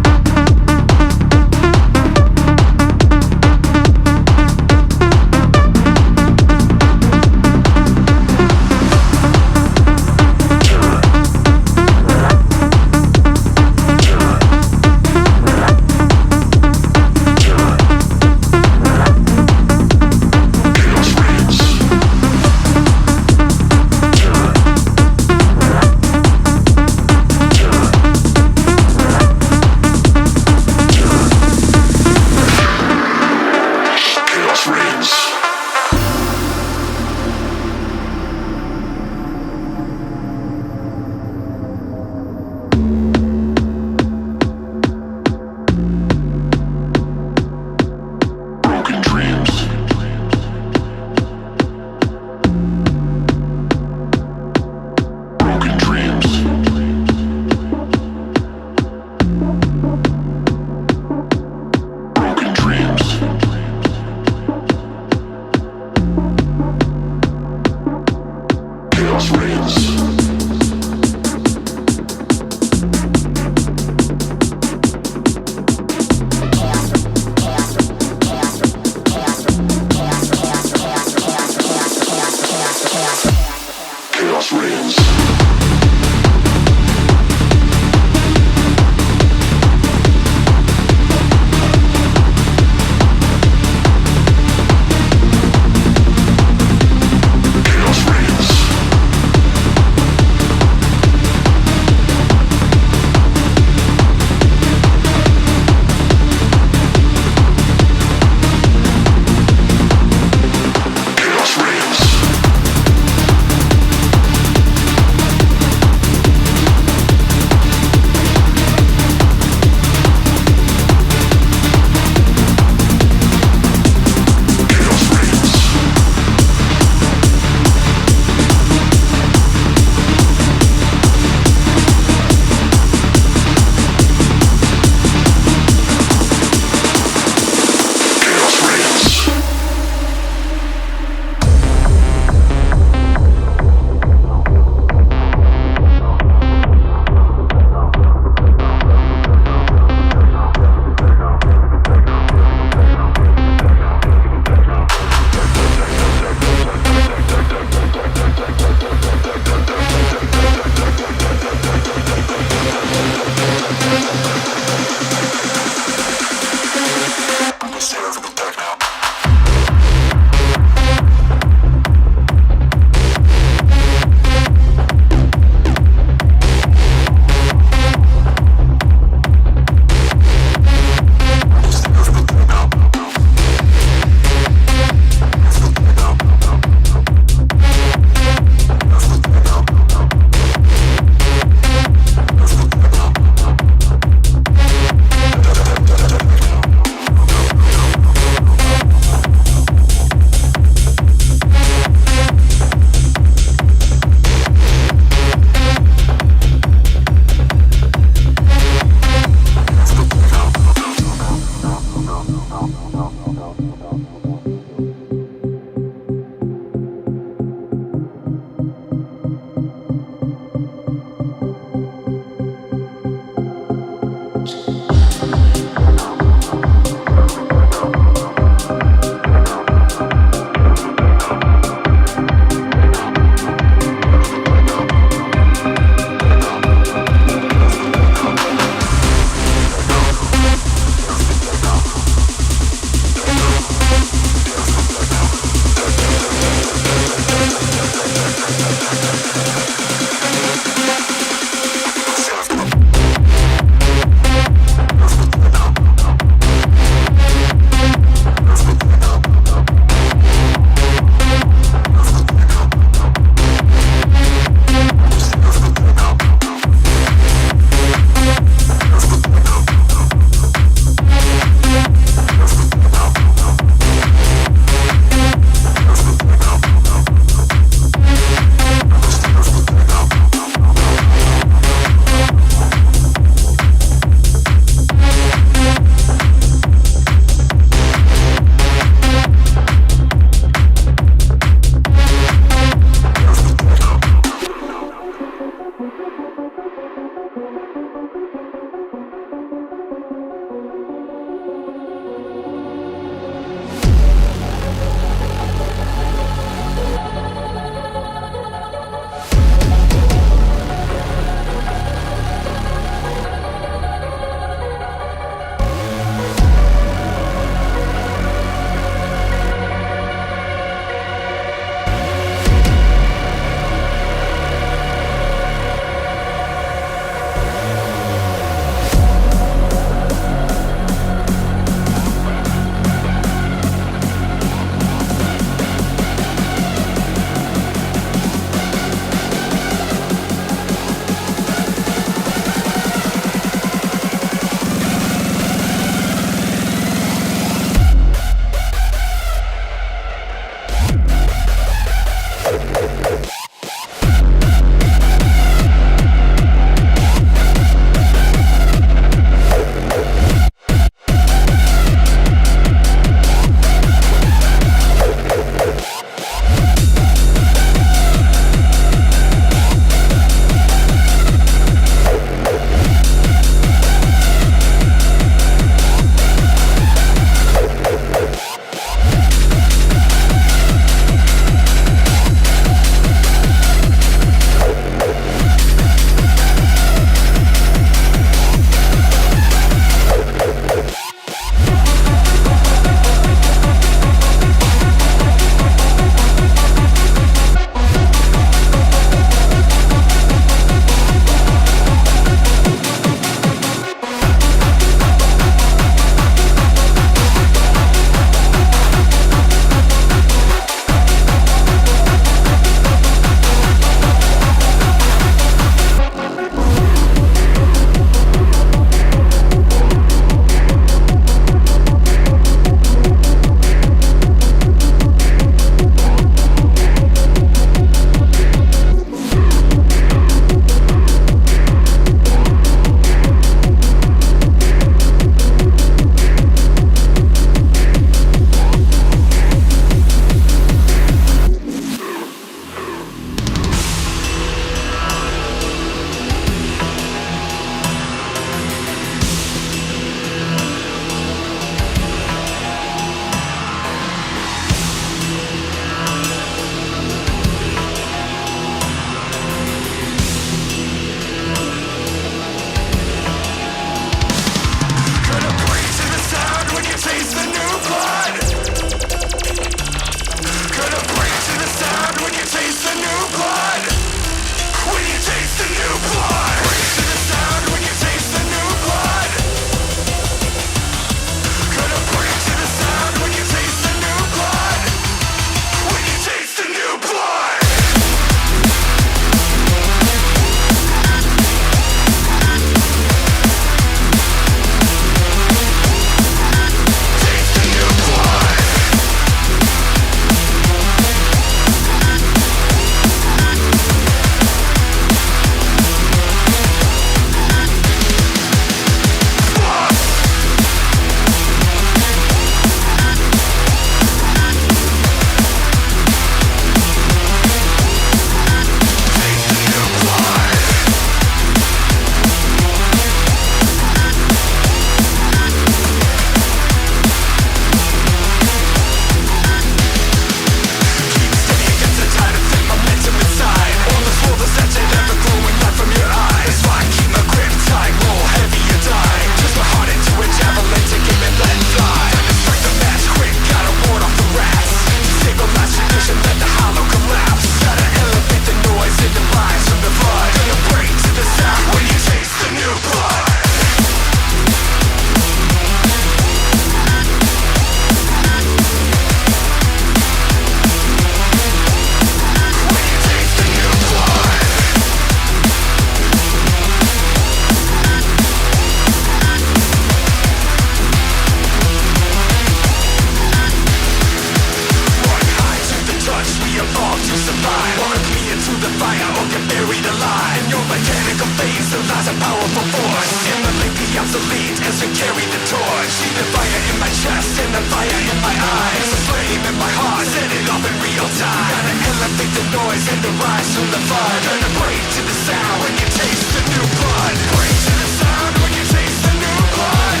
through the fire or get buried alive. In your mechanical phase, there lies a powerful force. Eliminate the obsolete as we carry the torch. See the fire in my chest and the fire in my eyes. The flame in my heart, set it off in real time. Gotta elevate the noise and the rise from the flood. Gonna break to the sound when you taste the new blood. Break to the sound when you taste the new blood.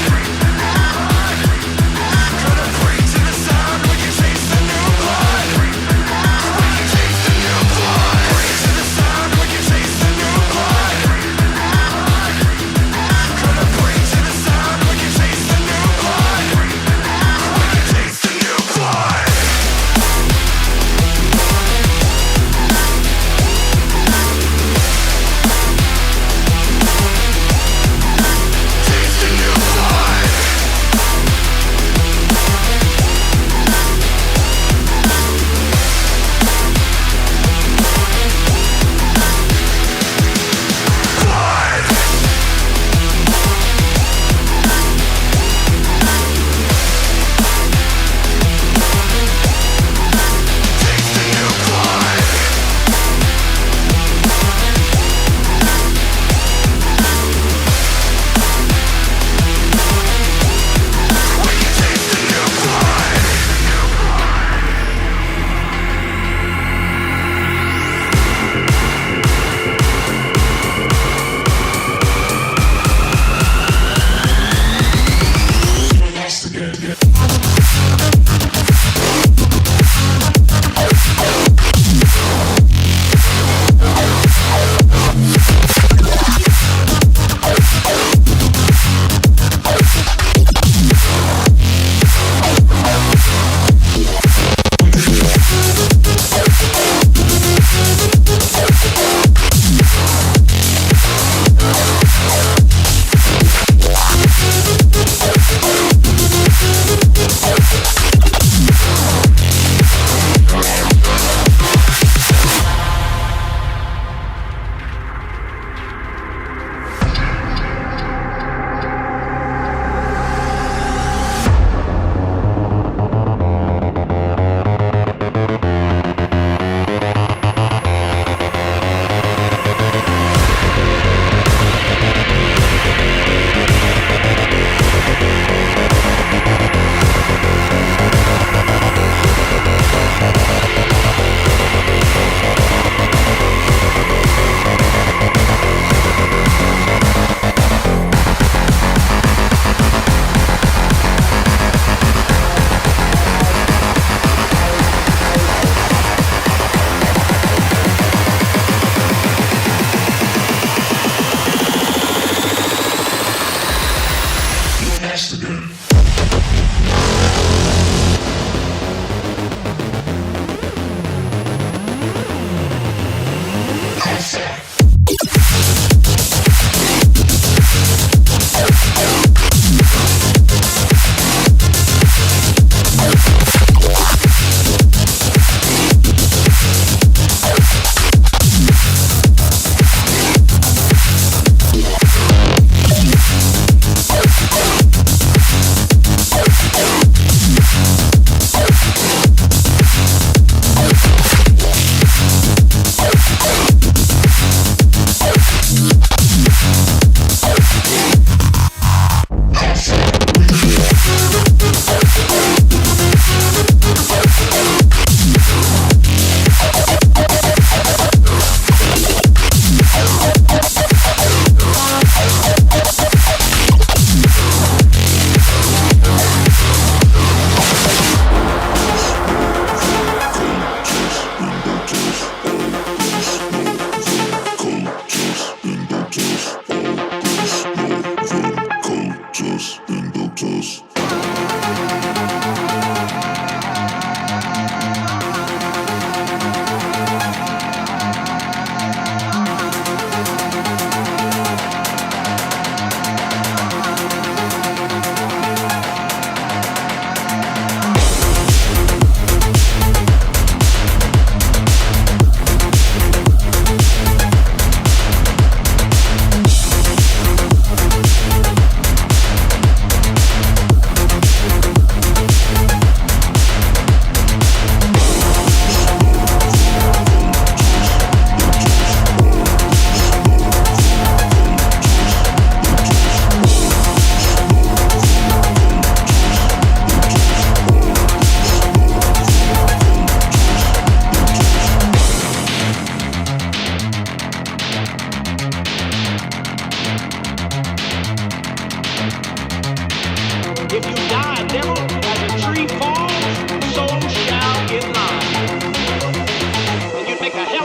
Gonna break to the sound when you taste the new blood. When you taste the new blood. Break to the sound when you taste the new blood. Gonna break to the sound when you taste the new blood. When you taste the new blood.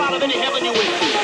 out of any heaven you wish.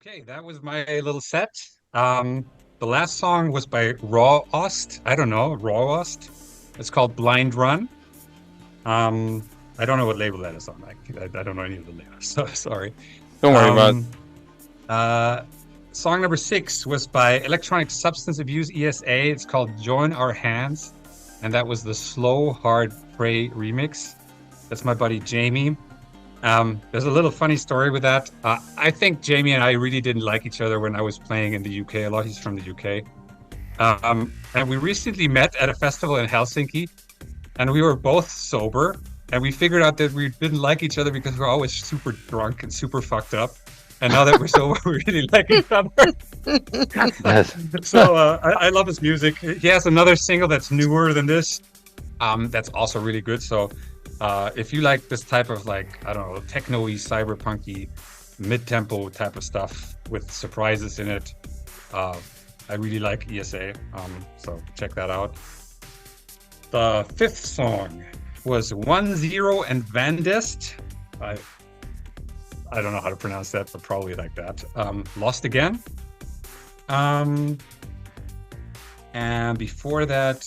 Okay, that was my little set. The last song was by Raw Ost. I don't know, Raw Ost. It's called Blind Run. I don't know what label that is on. I don't know any of the labels, so sorry. Don't worry about it. Song number 6 was by Electronic Substance Abuse ESA. It's called Join Our Hands. And that was the Slow Hard Pray remix. That's my buddy Jamie. There's a little funny story with that. I think Jamie and I really didn't like each other when I was playing in the UK a lot. He's from the UK. And we recently met at a festival in Helsinki, and we were both sober, and we figured out that we didn't like each other because we're always super drunk and super fucked up. And now that we're sober, we really like each other. So I love his music. He has another single that's newer than this. That's also really good. So if you like this type of like, I don't know, techno-y, cyberpunk-y, mid-tempo type of stuff with surprises in it, I really like ESA. So check that out. The fifth song was 10 and Vandist. I don't know how to pronounce that, but probably like that. Lost Again. And before that,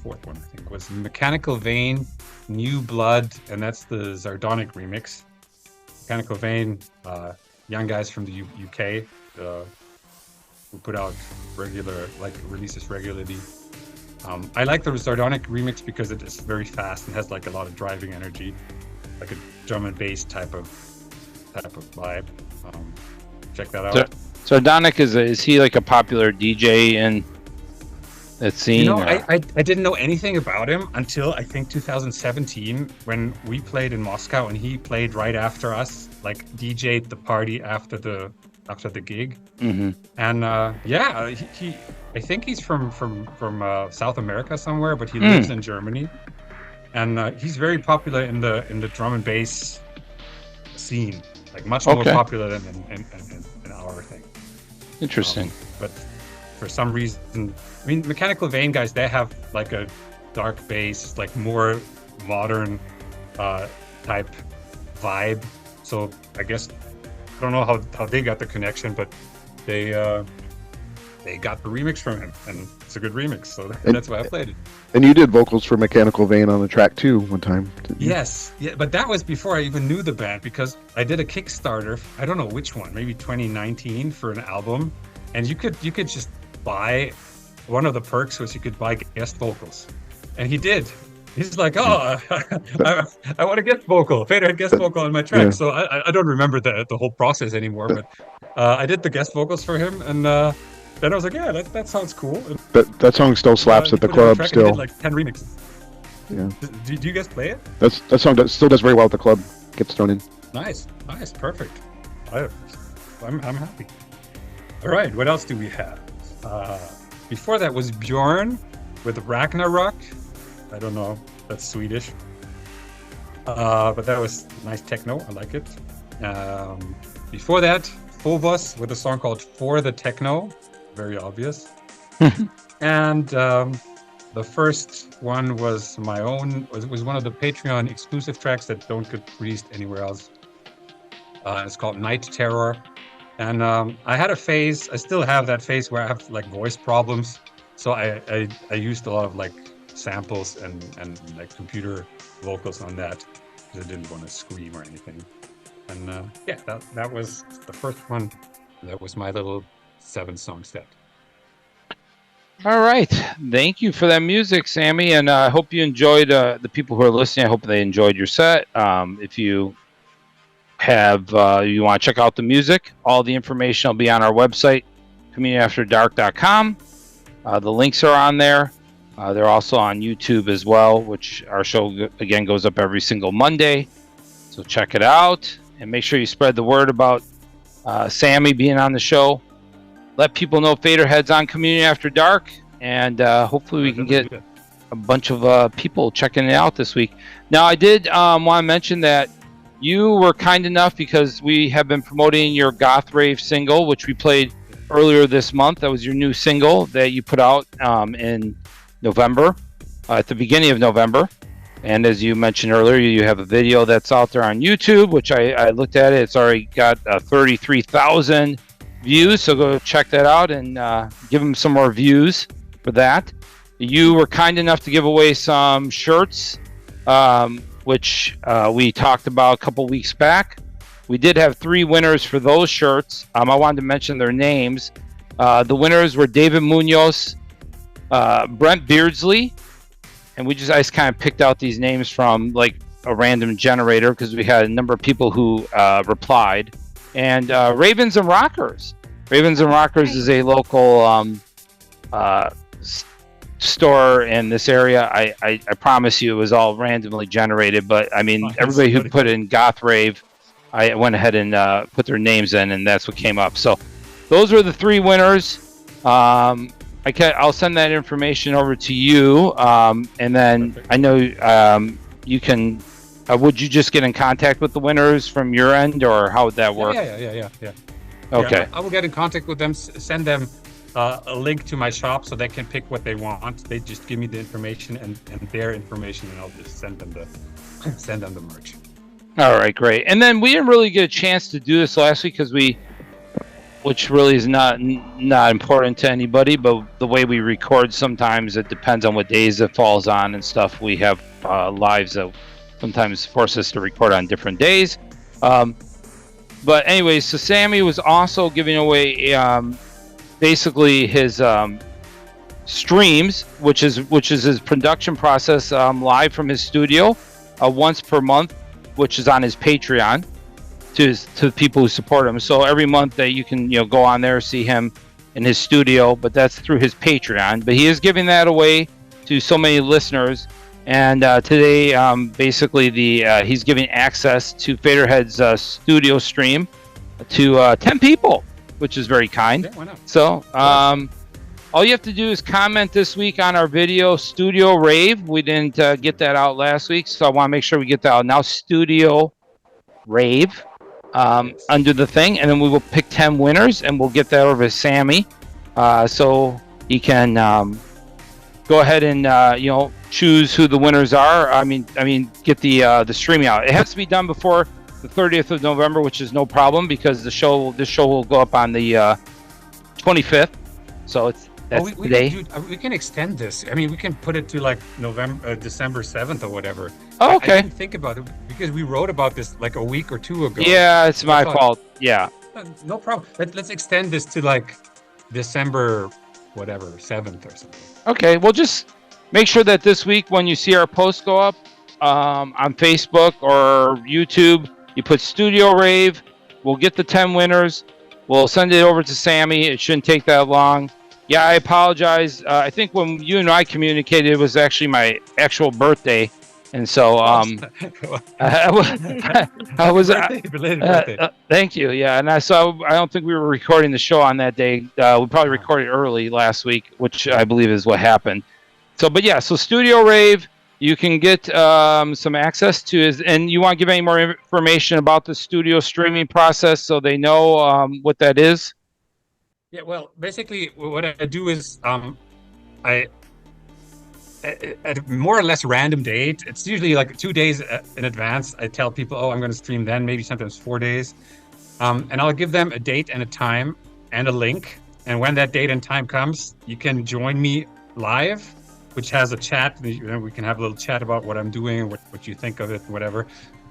fourth one, I think, was Mechanical Vein, New Blood, and that's the Sardonic remix. Mechanical Vein, young guys from the UK who put out releases regularly. I like the Sardonic remix because it is very fast and has like a lot of driving energy, like a drum and bass type of vibe. Check that out. Sardonic is he like a popular DJ in that scene? I didn't know anything about him until I think 2017 when we played in Moscow and he played right after us, like DJ'd the party after the gig. Mm-hmm. And he I think he's from South America somewhere, but he lives in Germany, and he's very popular in the drum and bass scene, like much more popular than in our thing. Interesting. But for some reason, I mean, Mechanical Vein guys, they have like a dark bass, like more modern type vibe. So I guess I don't know how they got the connection, but they got the remix from him, and it's a good remix. So that's why I played it. And you did vocals for Mechanical Vein on the track too one time, didn't you? Yes, yeah, but that was before I even knew the band because I did a Kickstarter. I don't know which one, maybe 2019 for an album, and you could just buy. One of the perks was you could buy guest vocals, and he did. He's like, I want a guest vocal, Faderhead guest vocal on my track. Yeah. So I don't remember the whole process anymore, but I did the guest vocals for him, and then I was like, yeah, that sounds cool. And, that song still slaps at the club still. Did like 10 remixes. Yeah. Do you guys play it? That song still does very well at the club. Gets thrown in. Nice, perfect. I'm happy. All right, what else do we have? Before that was Bjorn with Ragnarok. I don't know, that's Swedish. But that was nice techno, I like it. Before that, Phobos with a song called For the Techno, very obvious. And the first one was my own, was one of the Patreon exclusive tracks that don't get released anywhere else. It's called Night Terror. And I had a phase, I still have that phase where I have like voice problems. So I used a lot of like samples and like computer vocals on that because I didn't want to scream or anything. And that was the first one. That was my little 7-song set. All right, thank you for that music, Sammy, and I hope you enjoyed. The people who are listening, I hope they enjoyed your set. If you have you want to check out the music, all the information will be on our website, communionafterdark.com. The links are on there. They're also on YouTube as well, which our show, again, goes up every single Monday. So check it out. And make sure you spread the word about Sammy being on the show. Let people know Faderhead's on Communion After Dark. And hopefully we can get a bunch of people checking it out this week. Now, I did want to mention that you were kind enough, because we have been promoting your Goth Rave single, which we played earlier this month. That was your new single that you put out in November, at the beginning of November. And as you mentioned earlier, you have a video that's out there on YouTube, which I looked at it. It's already got 33,000 views. So go check that out and give them some more views for that. You were kind enough to give away some shirts, which we talked about a couple weeks back. We did have 3 winners for those shirts. I wanted to mention their names. The winners were David Munoz, Brent Beardsley, and I just kind of picked out these names from like a random generator because we had a number of people who replied. And Ravens and Rockers. Ravens and Rockers is a local store in this area. I promise you it was all randomly generated, but I mean, everybody who put in Goth Rave, I went ahead and put their names in, and that's what came up. So those were the 3 winners. I'll send that information over to you, and then I know you can. Would you just get in contact with the winners from your end, or how would that work? Yeah. Okay. Yeah, I will get in contact with them, send them a link to my shop so they can pick what they want. They just give me the information and their information, and I'll just send them the merch. All right, great. And then we didn't really get a chance to do this last week because which really is not important to anybody, but the way we record, sometimes it depends on what days it falls on and stuff. We have lives that sometimes force us to record on different days. But anyways, so Sammy was also giving away basically his streams, which is his production process live from his studio once per month, which is on his Patreon to the people who support him. So every month that you can go on there, see him in his studio, but that's through his Patreon. But he is giving that away to so many listeners. And today, basically, he's giving access to Faderhead's studio stream to 10 people, which is very kind. Yeah, why not? So all you have to do is comment this week on our video, Studio Rave. We didn't get that out last week, so I want to make sure we get that out now. Studio Rave under the thing, and then we will pick 10 winners, and we'll get that over to Sammy so he can go ahead and choose who the winners are. I mean, get the streaming out. It has to be done before the 30th of November, which is no problem because this show will go up on the 25th. So that's today. We can extend this. I mean, we can put it to like December 7th or whatever. Oh, okay. I didn't think about it because we wrote about this like a week or 2 ago. Yeah, it's my fault. Yeah. No problem. Let's extend this to like December, whatever, 7th or something. Okay, well, just make sure that this week when you see our post go up on Facebook or YouTube, you put Studio Rave. We'll get the 10 winners. We'll send it over to Sammy. It shouldn't take that long. Yeah, I apologize. I think when you and I communicated, it was actually my actual birthday. And so I was belated birthday. Thank you. Yeah, and I don't think we were recording the show on that day. We probably recorded early last week, which I believe is what happened. So, but yeah, so Studio Rave, you can get some access to and you want to give any more information about the studio streaming process so they know what that is? Yeah, well, basically what I do is I at a more or less random date, it's usually like 2 days in advance, I tell people, I'm going to stream then, maybe sometimes 4 days. And I'll give them a date and a time and a link. And when that date and time comes, you can join me live, which has a chat. We can have a little chat about what I'm doing, what you think of it, whatever.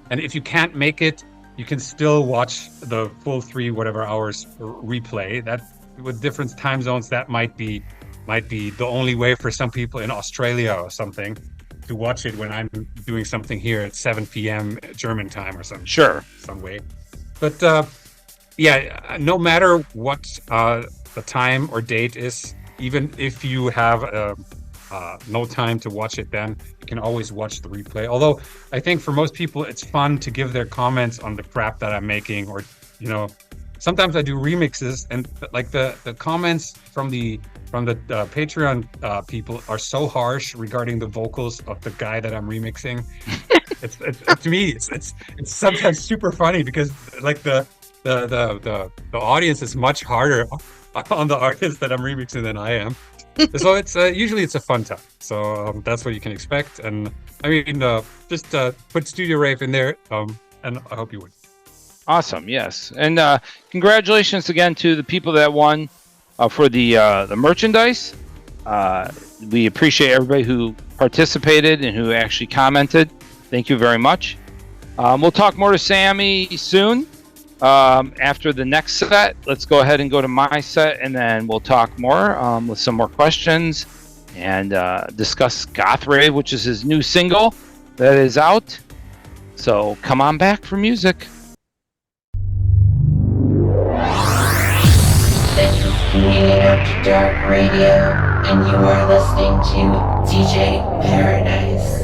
And if you can't make it, you can still watch the full 3 whatever hours replay. That with different time zones, that might be the only way for some people in Australia or something to watch it when I'm doing something here at 7 p.m. German time or something. Sure. Some way. But yeah, no matter what the time or date is, even if you have no time to watch it then, you can always watch the replay. Although I think for most people, it's fun to give their comments on the crap that I'm making, or, sometimes I do remixes and like the comments from the Patreon people are so harsh regarding the vocals of the guy that I'm remixing. It's to me, it's sometimes super funny because like the audience is much harder on the artist that I'm remixing than I am. So it's usually it's a fun time. So that's what you can expect. And I mean, just put Studio Rave in there, and I hope you would. Awesome, yes, and congratulations again to the people that won for the merchandise. We appreciate everybody who participated and who actually commented. Thank you very much. We'll talk more to Sammy soon after the next set. Let's go ahead and go to my set, and then we'll talk more with some more questions and discuss Goth Rave, which is his new single that is out. So come on back for music. This is Communion After Dark Radio, and you are listening to DJ Paradise.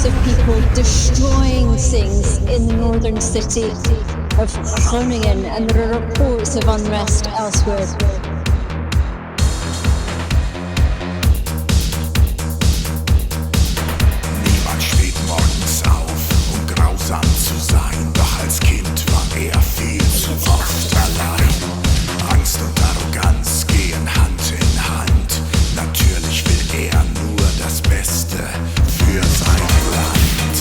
of people destroying things in the northern city of Groningen, and there are reports of unrest elsewhere. Niemand steht morgens auf, um grausam zu sein, doch als Kind war er viel zu oft allein. Angst und Arroganz gehen Hand in Hand, natürlich will er nur das Beste für sein Land.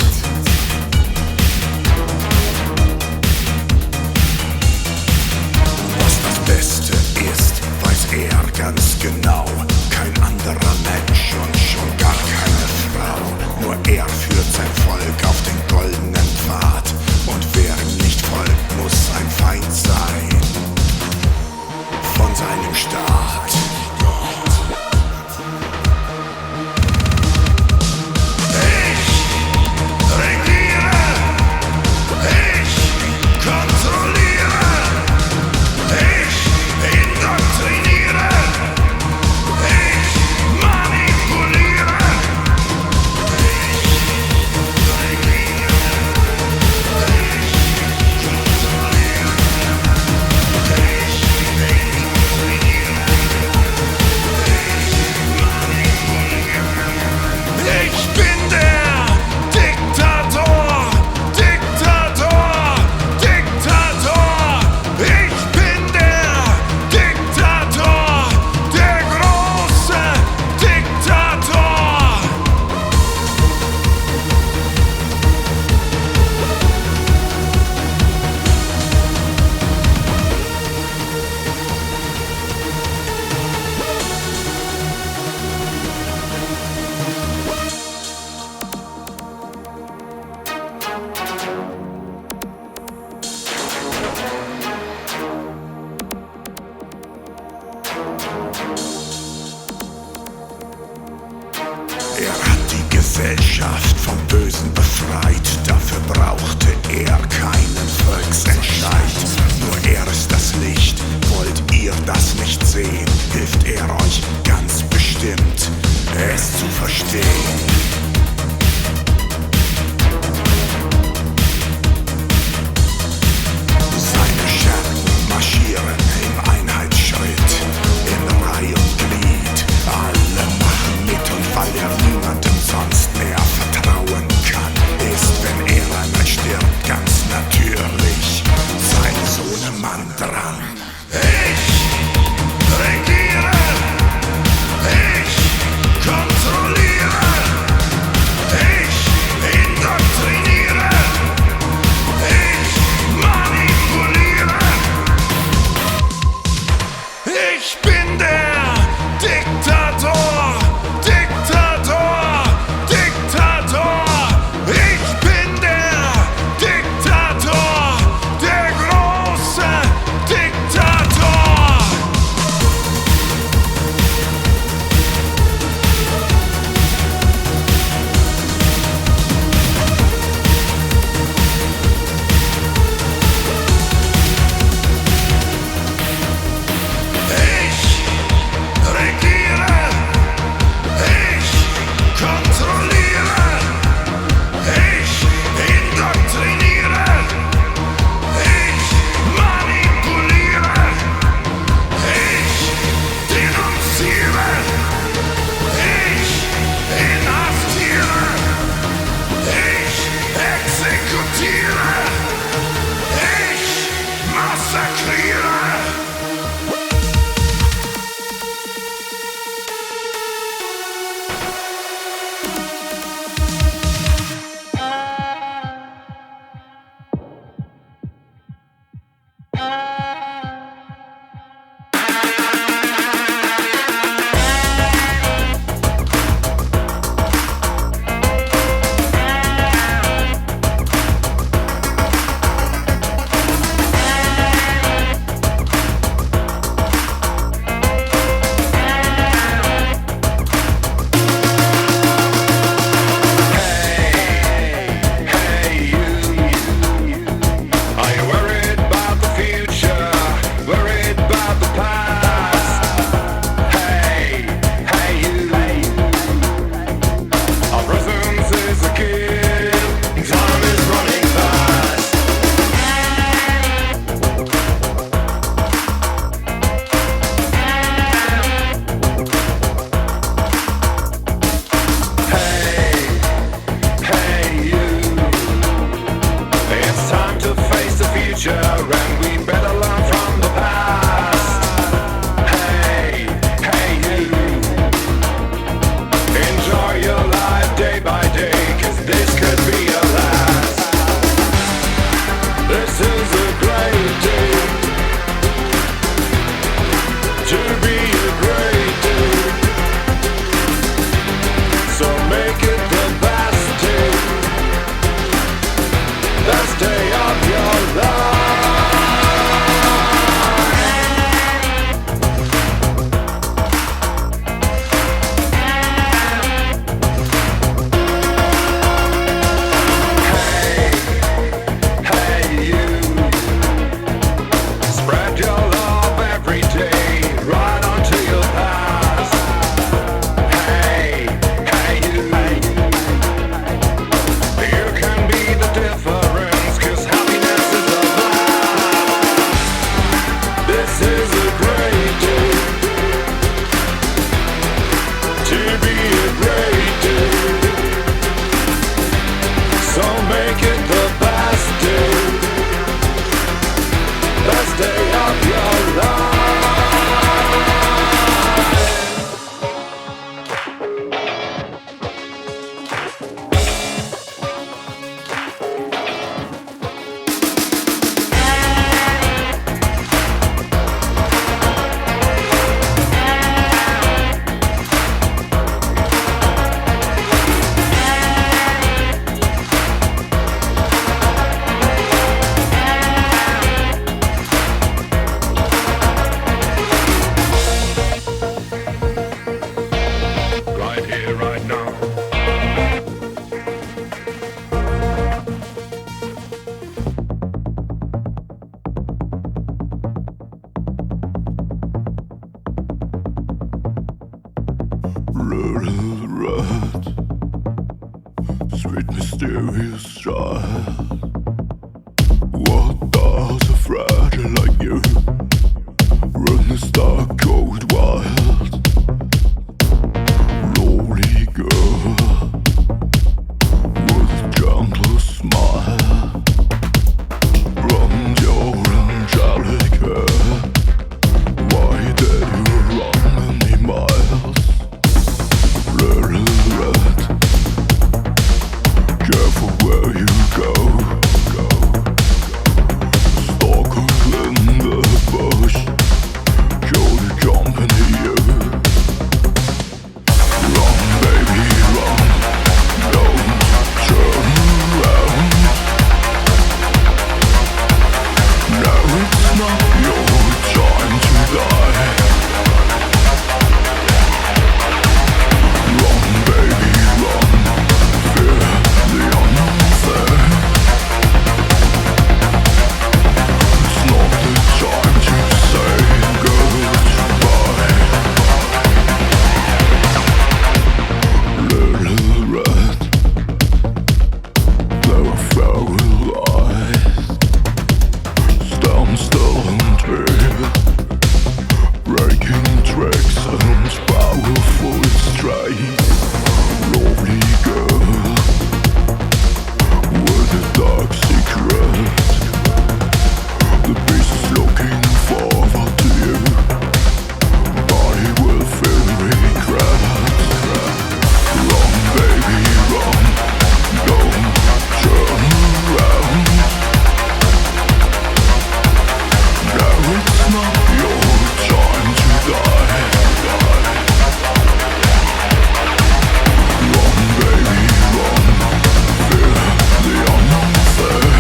Was das Beste ist, best day of your life. Sweet mysterious child, what does a fragile like you run the dark cold wild? Lonely girl with a gentle smile, run your angelic hair. Why did you run many miles? Little red, careful where you go. Stalker in the bush, Jody company you. Run baby run, don't turn around. Now it's not your time to die. Run baby run, fear the unknown thing. It's not the time to say goodbye. Little red, there are farewell eyes. Stand still and hear, breaking tracks and powerful strikes. Lovely girl with a dark secret. The beast is looking forward to you. Body will feel regret. Run baby run, don't turn around. Now it's not your time to die. Run baby run, fear the unknown thing.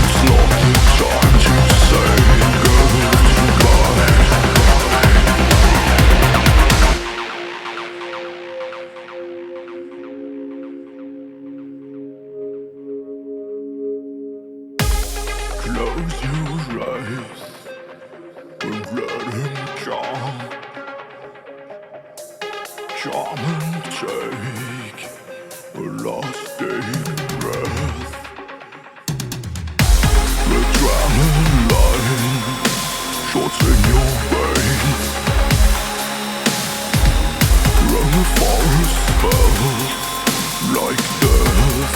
It's not the time to say goodbye. Close your eyes and let him come. Come and take a lasting breath. Adrenaline shots in your veins. Run the forest spells like death.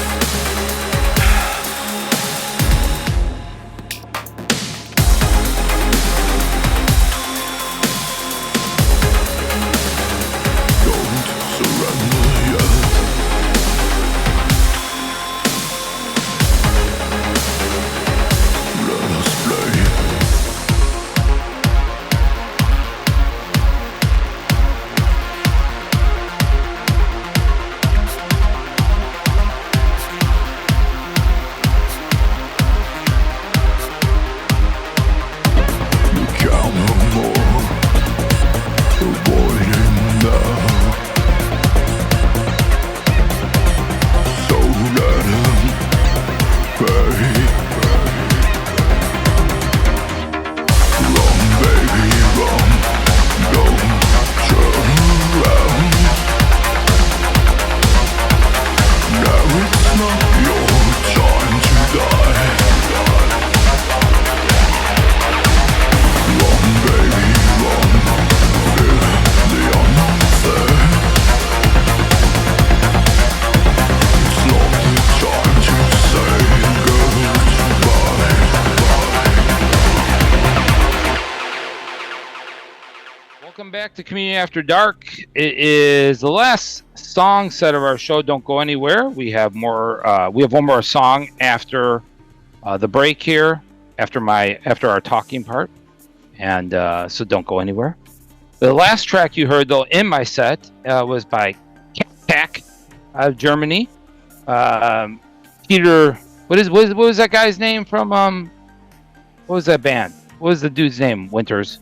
back to Communion After Dark. It is the last song set of our show. Don't go anywhere. We have more. We have one more song after the break here, after our talking part, and so don't go anywhere. The last track you heard, though, in my set was by Kak out of Germany. Peter, what was that guy's name from? What was that band? What was the dude's name? Winters.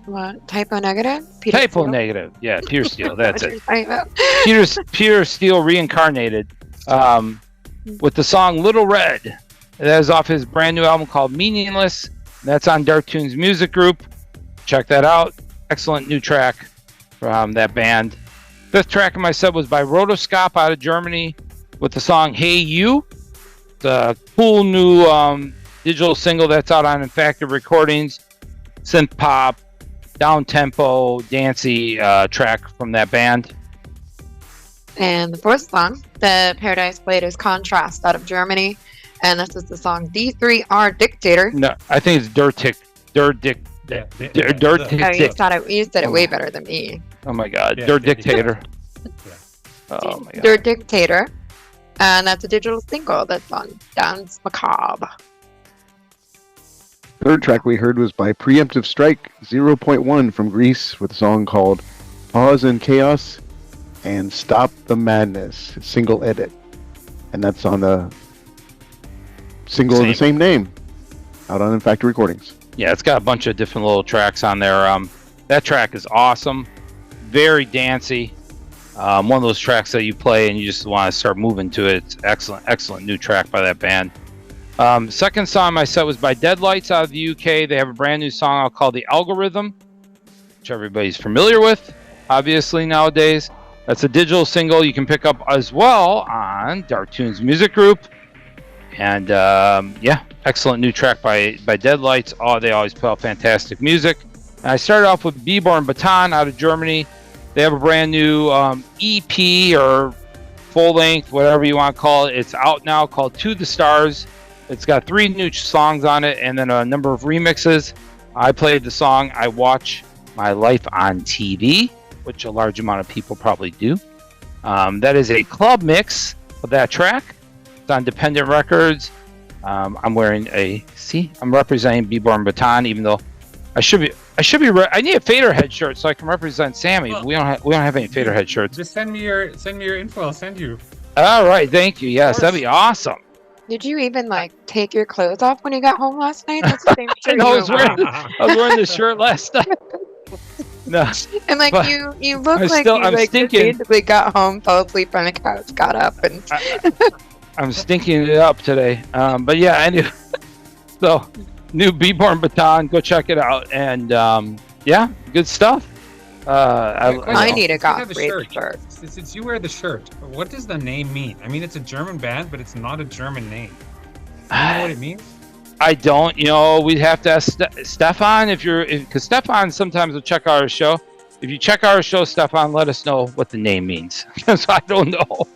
What? Typo Negative? Typo Negative. Yeah, Peter Steele. That's it. About. Peter Steele reincarnated with the song Little Red. That is off his brand new album called Meaningless. That's on Dark Tunes Music Group. Check that out. Excellent new track from that band. Fifth track in my set was by Rotoscope out of Germany with the song Hey You. The cool new digital single that's out on Infactive Recordings. Synthpop, down-tempo, dancey track from that band. And the fourth song that Paradise played is Contrast out of Germany. And this is the song D3R DIKTATOR. No, I think it's Dirtic. Oh, you said it way better than me. Oh my God, DIKTATOR. Oh my God, DIKTATOR. And that's a digital single that's on Dance Macabre. Third track we heard was by PreEmptive Strike 0.1 from Greece with a song called Pause and Chaos and Stop the Madness, single edit. And that's on the single of the same name out on Infactive Recordings. Yeah, it's got a bunch of different little tracks on there. That track is awesome, very dancey. One of those tracks that you play and you just want to start moving to it. It's excellent new track by that band. Second song I set was by Deadlights out of the UK. They have a brand new song called The Algorithm, which everybody's familiar with, obviously, nowadays. That's a digital single you can pick up as well on Dark Tunes Music Group. And yeah, excellent new track by Deadlights. Oh, they always put out fantastic music. And I started off with Beborn Beton out of Germany. They have a brand new EP or full length, whatever you want to call it. It's out now, called To the Stars. It's got 3 new songs on it and then a number of remixes. I played the song I Watch My Life on TV, which a large amount of people probably do. That is a club mix of that track. It's on Dependent Records. I'm wearing I'm representing Beborn Beton, even though I should be I need a Faderhead shirt so I can represent Sammy. Well, we don't have any Faderhead shirts. Just send me your info. I'll send you. All right, thank you. Yes, that'd be awesome. Did you even take your clothes off when you got home last night? That's the same shirt. I was wearing the shirt last night. No. And you look like you basically got home, fell asleep on the couch, got up, and I'm stinking it up today. But yeah, anyway. So new Beborn Beton, go check it out, and yeah, good stuff. I need a Gothic shirt. Since you wear the shirt, what does the name mean? I mean, it's a German band, but it's not a German name. Do you know what it means? I don't. We'd have to ask Stefan because Stefan sometimes will check out our show. If you check out our show, Stefan, let us know what the name means because I don't know.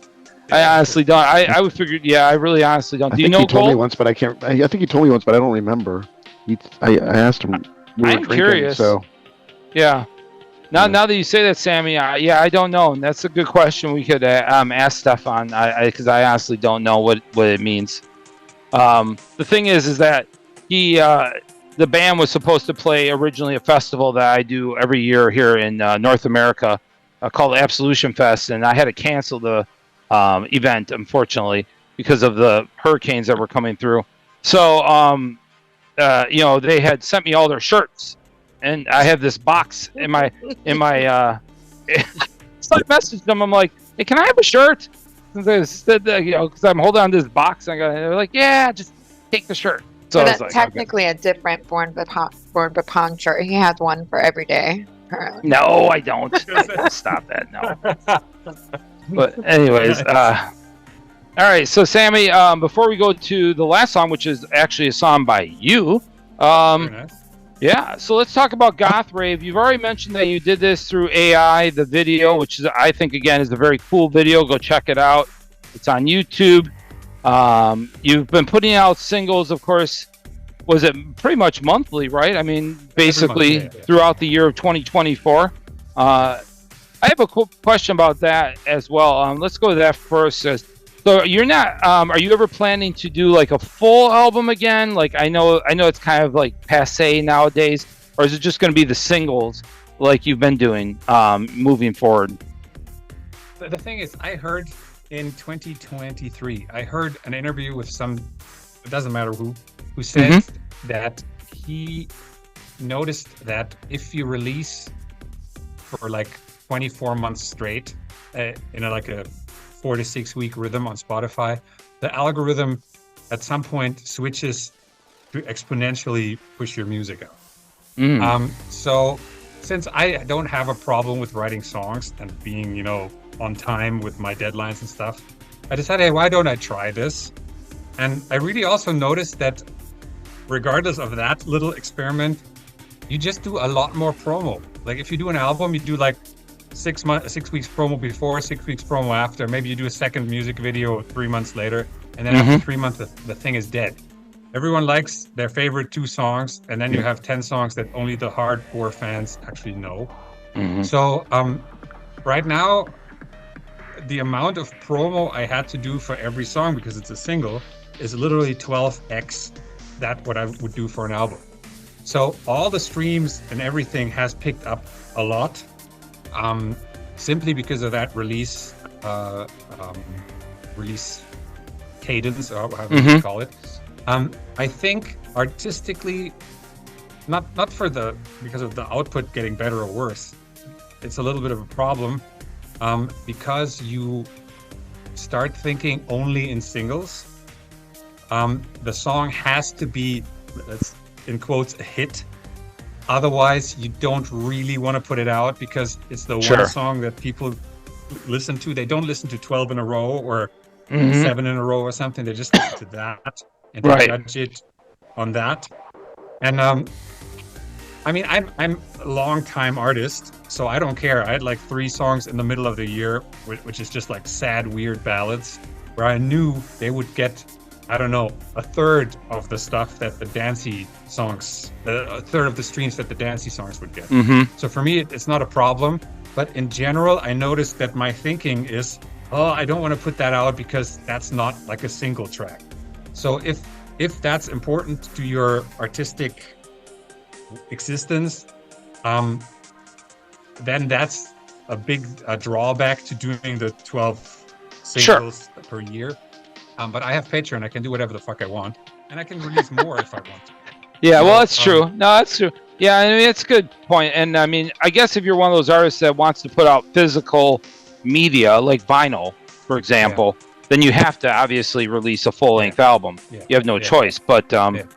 I honestly don't. I would figure. Yeah, I really honestly don't. Do you know? He told me once, but I can't. I think he told me once, but I don't remember. I asked him. I'm curious. So yeah. Now that you say that, Sammy, I don't know. And that's a good question. We could ask Stefan because I honestly don't know what it means. The thing is that the band was supposed to play originally a festival that I do every year here in North America called Absolution Fest, and I had to cancel the event, unfortunately, because of the hurricanes that were coming through. So, they had sent me all their shirts. And I have this box in my so I messaged them. I'm like, hey, can I have a shirt? Because I'm holding on to this box. And they're like, yeah, just take the shirt. So that's technically a different Born Beton shirt. He has one for every day. Apparently. No, I don't. Stop that. No. But anyways, all right. So Sammy, before we go to the last song, which is actually a song by you, yeah, so let's talk about Goth Rave. You've already mentioned that you did this through AI, the video, which is, I think, again, is a very cool video. Go check it out. It's on YouTube. You've been putting out singles, of course. Was it pretty much monthly, right? I mean, basically throughout the year of 2024. I have a cool question about that as well. Let's go to that first. So you're not, are you ever planning to do like a full album again? Like I know it's kind of like passe nowadays, or is it just going to be the singles like you've been doing moving forward? The thing is, I heard in 2023, I heard an interview with some, it doesn't matter who said that he noticed that if you release for like 24 months straight in like a 4 to 6 week rhythm on Spotify, the algorithm at some point switches to exponentially push your music out. So since I don't have a problem with writing songs and being, you know, on time with my deadlines and stuff, I decided, hey, why don't I try this? And I really also noticed that regardless of that little experiment, you just do a lot more promo. Like if you do an album, you do like 6 weeks promo before, 6 weeks promo after. Maybe you do a second music video 3 months later, and then after 3 months, the thing is dead. Everyone likes their favorite 2 songs, and then you have 10 songs that only the hardcore fans actually know. So right now, the amount of promo I had to do for every song, because it's a single, is literally 12x that what I would do for an album. So all the streams and everything has picked up a lot, simply because of that release cadence, or however you call it. I think artistically, not for because of the output getting better or worse, it's a little bit of a problem, because you start thinking only in singles. The song has to be, in quotes, a hit. Otherwise, you don't really want to put it out because it's the one song that people listen to. They don't listen to 12 in a row or 7 in a row or something. They just listen to that and they judge it on that. And I mean, I'm a long-time artist, so I don't care. I had like 3 songs in the middle of the year, which is just like sad, weird ballads, where I knew they would get, I don't know, a third of the stuff that the dancey songs, a third of the streams that the dancey songs would get. So for me, it's not a problem. But in general, I noticed that my thinking is, oh, I don't want to put that out because that's not like a single track. So if that's important to your artistic existence, then that's a big drawback to doing the 12 singles per year. But I have Patreon. I can do whatever the fuck I want, and I can release more if I want to. Yeah, well, that's true. No, that's true. Yeah, I mean, it's a good point. And I mean, I guess if you're one of those artists that wants to put out physical media, like vinyl, for example, then you have to obviously release a full-length album. You have no choice. But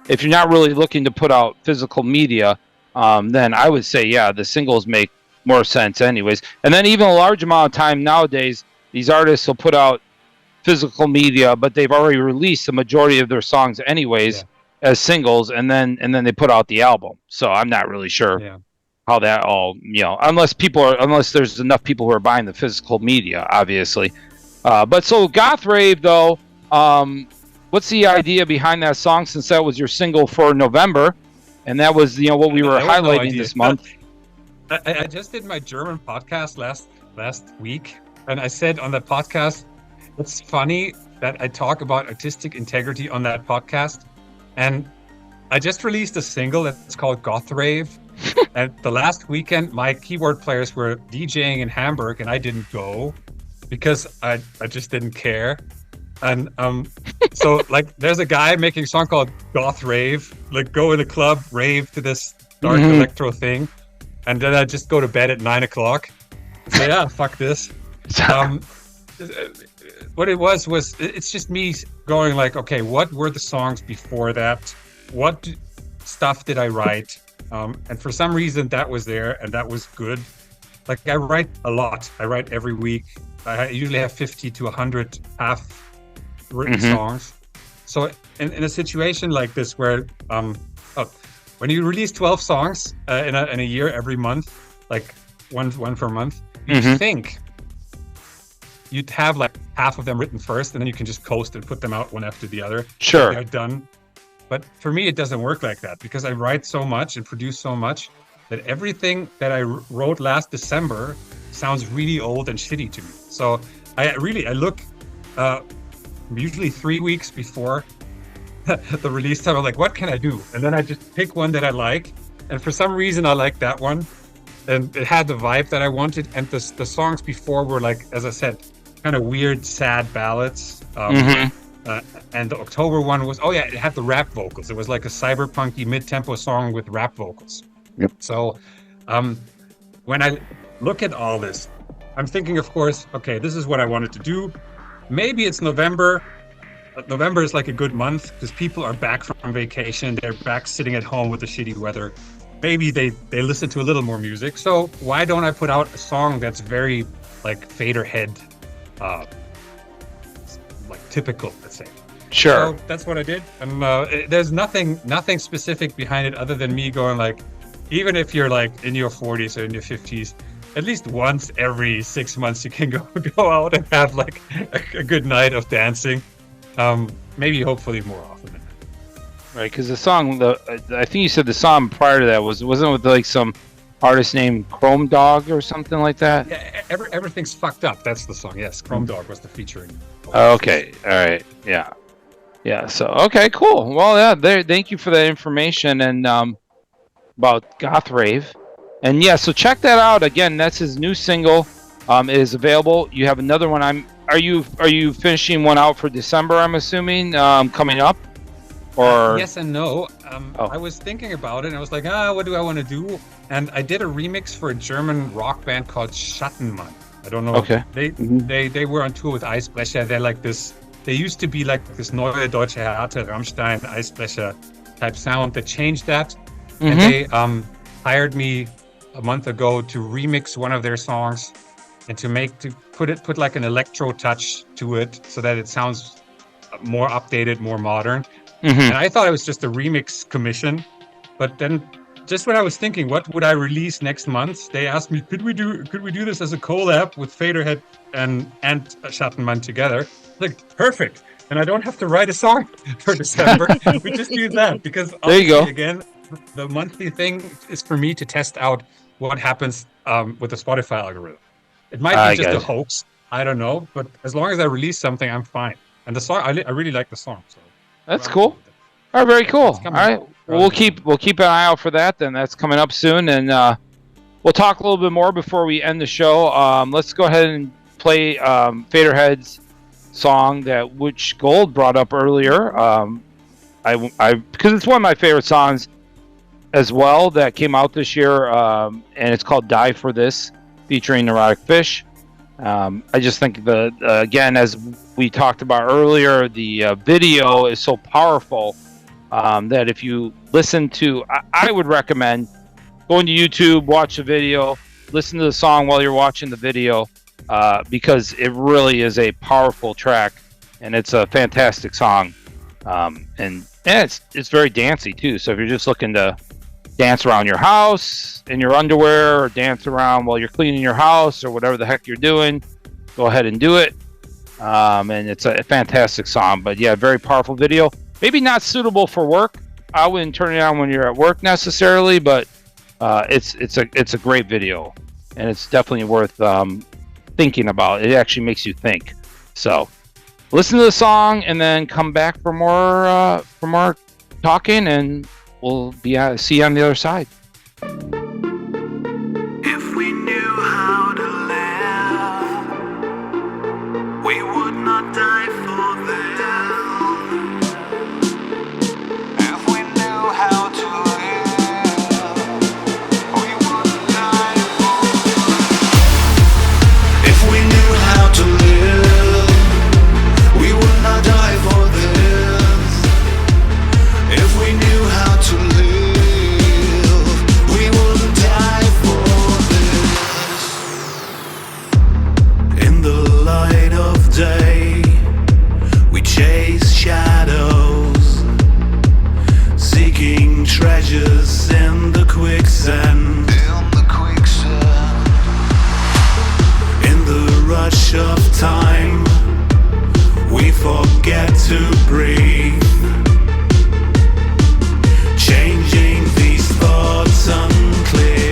if you're not really looking to put out physical media, then I would say, the singles make more sense anyways. And then even a large amount of time nowadays, these artists will put out physical media, but they've already released the majority of their songs anyways as singles, and then they put out the album. So I'm not really sure how that all, unless there's enough people who are buying the physical media, obviously. But so Goth Rave though, what's the idea behind that song, since that was your single for November, and that was what we were highlighting this month? I just did my German podcast last week, and I said on the podcast, it's funny that I talk about artistic integrity on that podcast, and I just released a single that's called Goth Rave. And the last weekend, my keyboard players were DJing in Hamburg, and I didn't go because I just didn't care. And so like, there's a guy making a song called Goth Rave, like go in the club, rave to this dark electro thing, and then I just go to bed at 9 o'clock. So fuck this. What it was it's just me going like, okay, what were the songs before that? What stuff did I write? And for some reason that was there, and that was good. Like I write a lot. I write every week. I usually have 50 to 100 half written songs. So in a situation like this where when you release 12 songs in a year every month, like one per month, you think you'd have like half of them written first, and then you can just coast and put them out one after the other. They're done. But for me, it doesn't work like that, because I write so much and produce so much that everything that I wrote last December sounds really old and shitty to me. So I look usually 3 weeks before the release time. I'm like, what can I do? And then I just pick one that I like. And for some reason, I like that one. And it had the vibe that I wanted. And the songs before were like, as I said, kind of weird, sad ballads. And the October one was, it had the rap vocals. It was like a cyberpunky mid-tempo song with rap vocals. Yep. So when I look at all this, I'm thinking, of course, okay, this is what I wanted to do. Maybe it's November. November is like a good month because people are back from vacation. They're back sitting at home with the shitty weather. Maybe they listen to a little more music. So why don't I put out a song that's very like Faderhead, like typical, let's say. Sure. So that's what I did. And there's nothing specific behind it other than me going like, even if you're like in your 40s or in your 50s, at least once every 6 months you can go out and have like a good night of dancing. Maybe hopefully more often than that. Right, because the song, I think you said the song prior to that wasn't it with like some artist named Chrome Dog or something like that? Yeah, everything's fucked up. That's the song. Yes, Chrome Dog was the featuring. Okay, all right, yeah. So okay, cool. Well, yeah, thank you for that information and about Goth Rave, and yeah, so check that out again. That's his new single. It is available. You have another one. Are you finishing one out for December? I'm assuming coming up, or yes and no. I was thinking about it, and I was like, what do I want to do? And I did a remix for a German rock band called Schattenmann. I don't know. Okay. They were on tour with Eisbrecher. They're like this. They used to be like this Neue Deutsche Härte, Rammstein, Eisbrecher type sound. That changed that, and they hired me a month ago to remix one of their songs and to put like an electro touch to it so that it sounds more updated, more modern. And I thought it was just a remix commission, but then just when I was thinking, what would I release next month? They asked me, could we do this as a collab with Faderhead and Schattenmann together? Like, perfect. And I don't have to write a song for December. We just do that because there you go. Again, the monthly thing is for me to test out what happens with the Spotify algorithm. It might be just a hoax. I don't know. But as long as I release something, I'm fine. And the song, I really like the song. So that's cool. All right, very cool. All right, we'll keep an eye out for that. Then that's coming up soon, and we'll talk a little bit more before we end the show. Let's go ahead and play Faderhead's song which Gold brought up earlier. Because it's one of my favorite songs as well that came out this year, and it's called "Die for This," featuring Neurotic Fish. I just think again, as we talked about earlier, the video is so powerful that if you listen to, I would recommend going to YouTube, watch the video, listen to the song while you're watching the video, because it really is a powerful track and it's a fantastic song, and it's very dancey too. So if you're just looking to dance around your house in your underwear, or dance around while you're cleaning your house, or whatever the heck you're doing, go ahead and do it. And it's a fantastic song. But yeah, very powerful video. Maybe not suitable for work. I wouldn't turn it on when you're at work necessarily, but it's a great video, and it's definitely worth thinking about. It actually makes you think. So listen to the song and then come back for more talking, and we'll see you on the other side. If we knew how to live, we would not die for them. If we knew how to live, we wouldn't die for them. If we knew how to live, we would not die for this. If we knew how to live, we wouldn't die for this. In the light of day, we chase shadows, seeking treasures in the quicksand. In the rush of time, we forget to breathe, changing these thoughts unclear.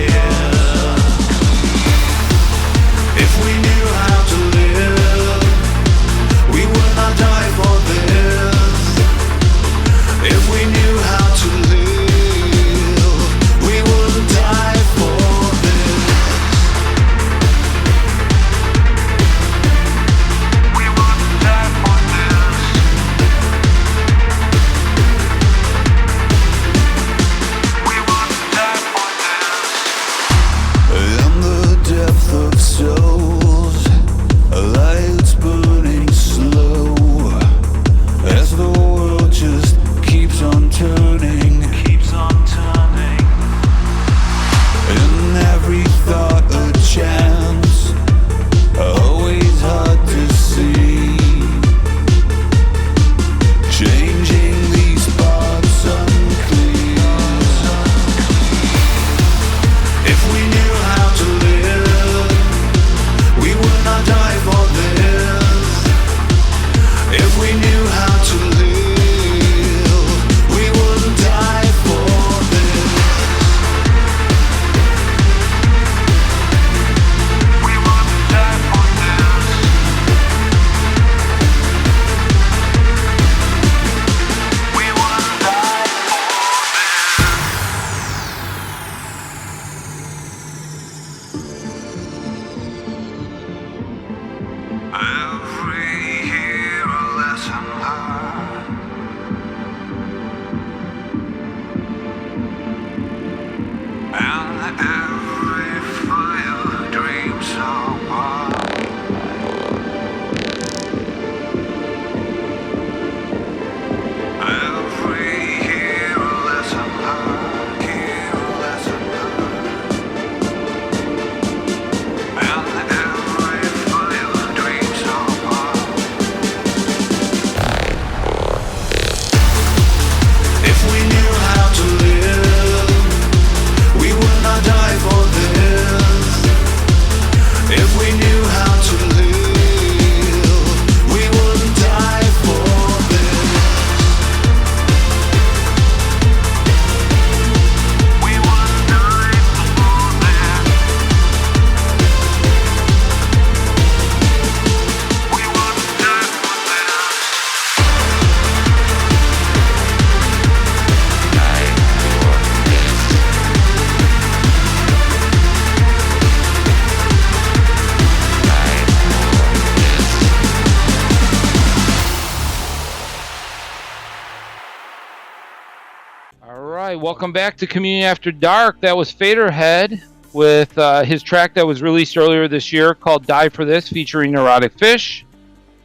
right, welcome back to Communion After Dark. That was Faderhead with his track that was released earlier this year called Die For This, featuring Neurotic Fish.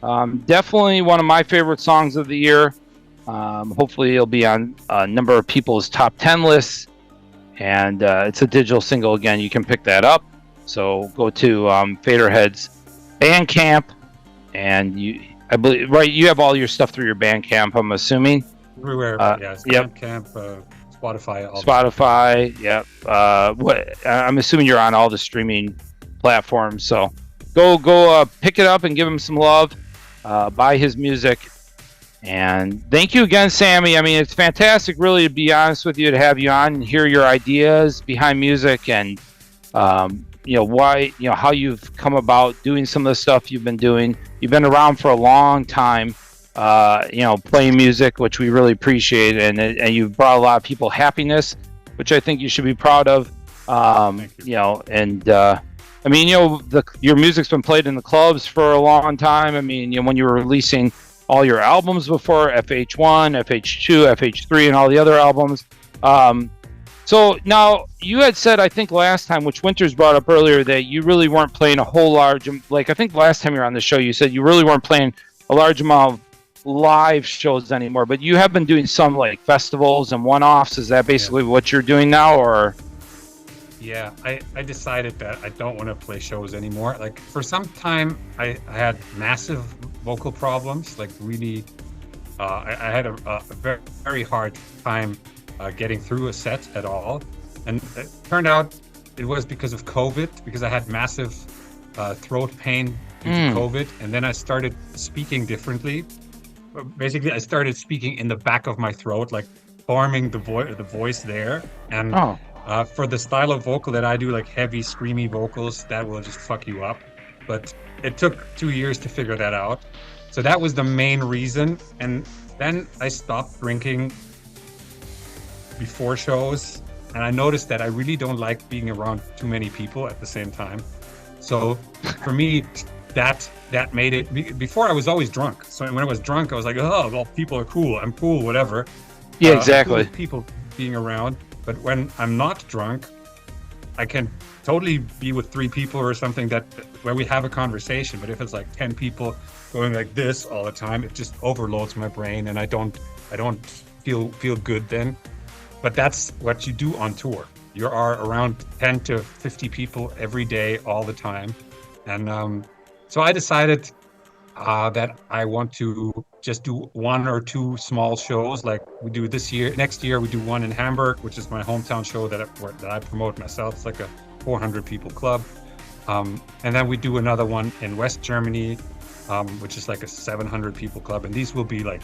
Definitely one of my favorite songs of the year. Hopefully it'll be on a number of people's top 10 lists. And it's a digital single again. You can pick that up. So go to Faderhead's Bandcamp, and I believe, right, you have all your stuff through your Bandcamp, I'm assuming. Everywhere, yes. Yep. Bandcamp, Spotify. Spotify, yep. I'm assuming you're on all the streaming platforms. So go pick it up and give him some love. Buy his music. And thank you again, Sammy. I mean, it's fantastic, really, to be honest with you, to have you on and hear your ideas behind music and, why, how you've come about doing some of the stuff you've been doing. You've been around for a long time, playing music, which we really appreciate. And you've brought a lot of people happiness, which I think you should be proud of. Your music's been played in the clubs for a long time. I mean, when you were releasing all your albums before, FH1, FH2, FH3, and all the other albums. So now you had said, I think last time, which Winters brought up earlier, that you really weren't playing a whole large, like I think last time you were on the show, you said you really weren't playing a large amount of live shows anymore, but you have been doing some like festivals and one-offs. Is that basically what you're doing now, or? Yeah, I decided that I don't want to play shows anymore. Like for some time, I had massive vocal problems, like really, I had a very, very hard time getting through a set at all. And it turned out it was because of COVID, because I had massive throat pain due to COVID. And then I started speaking differently. Basically, I started speaking in the back of my throat, like forming the voice there. And for the style of vocal that I do, like heavy, screamy vocals, that will just fuck you up. But it took 2 years to figure that out. So that was the main reason. And then I stopped drinking before shows. And I noticed that I really don't like being around too many people at the same time. So for me, that made it. Before I was always drunk. So when I was drunk, I was like, oh, well, people are cool. I'm cool, whatever. Yeah, exactly. Cool with people being around. But when I'm not drunk, I can totally be with 3 people or something where we have a conversation. But if it's like 10 people going like this all the time, it just overloads my brain, and I don't feel good then. But that's what you do on tour. You are around 10 to 50 people every day, all the time. And so I decided that I want to just do 1 or 2 small shows like we do this year. Next year we do one in Hamburg, which is my hometown show that I promote myself. It's like a 400 people club. And then we do another one in West Germany, which is like a 700 people club. And these will be like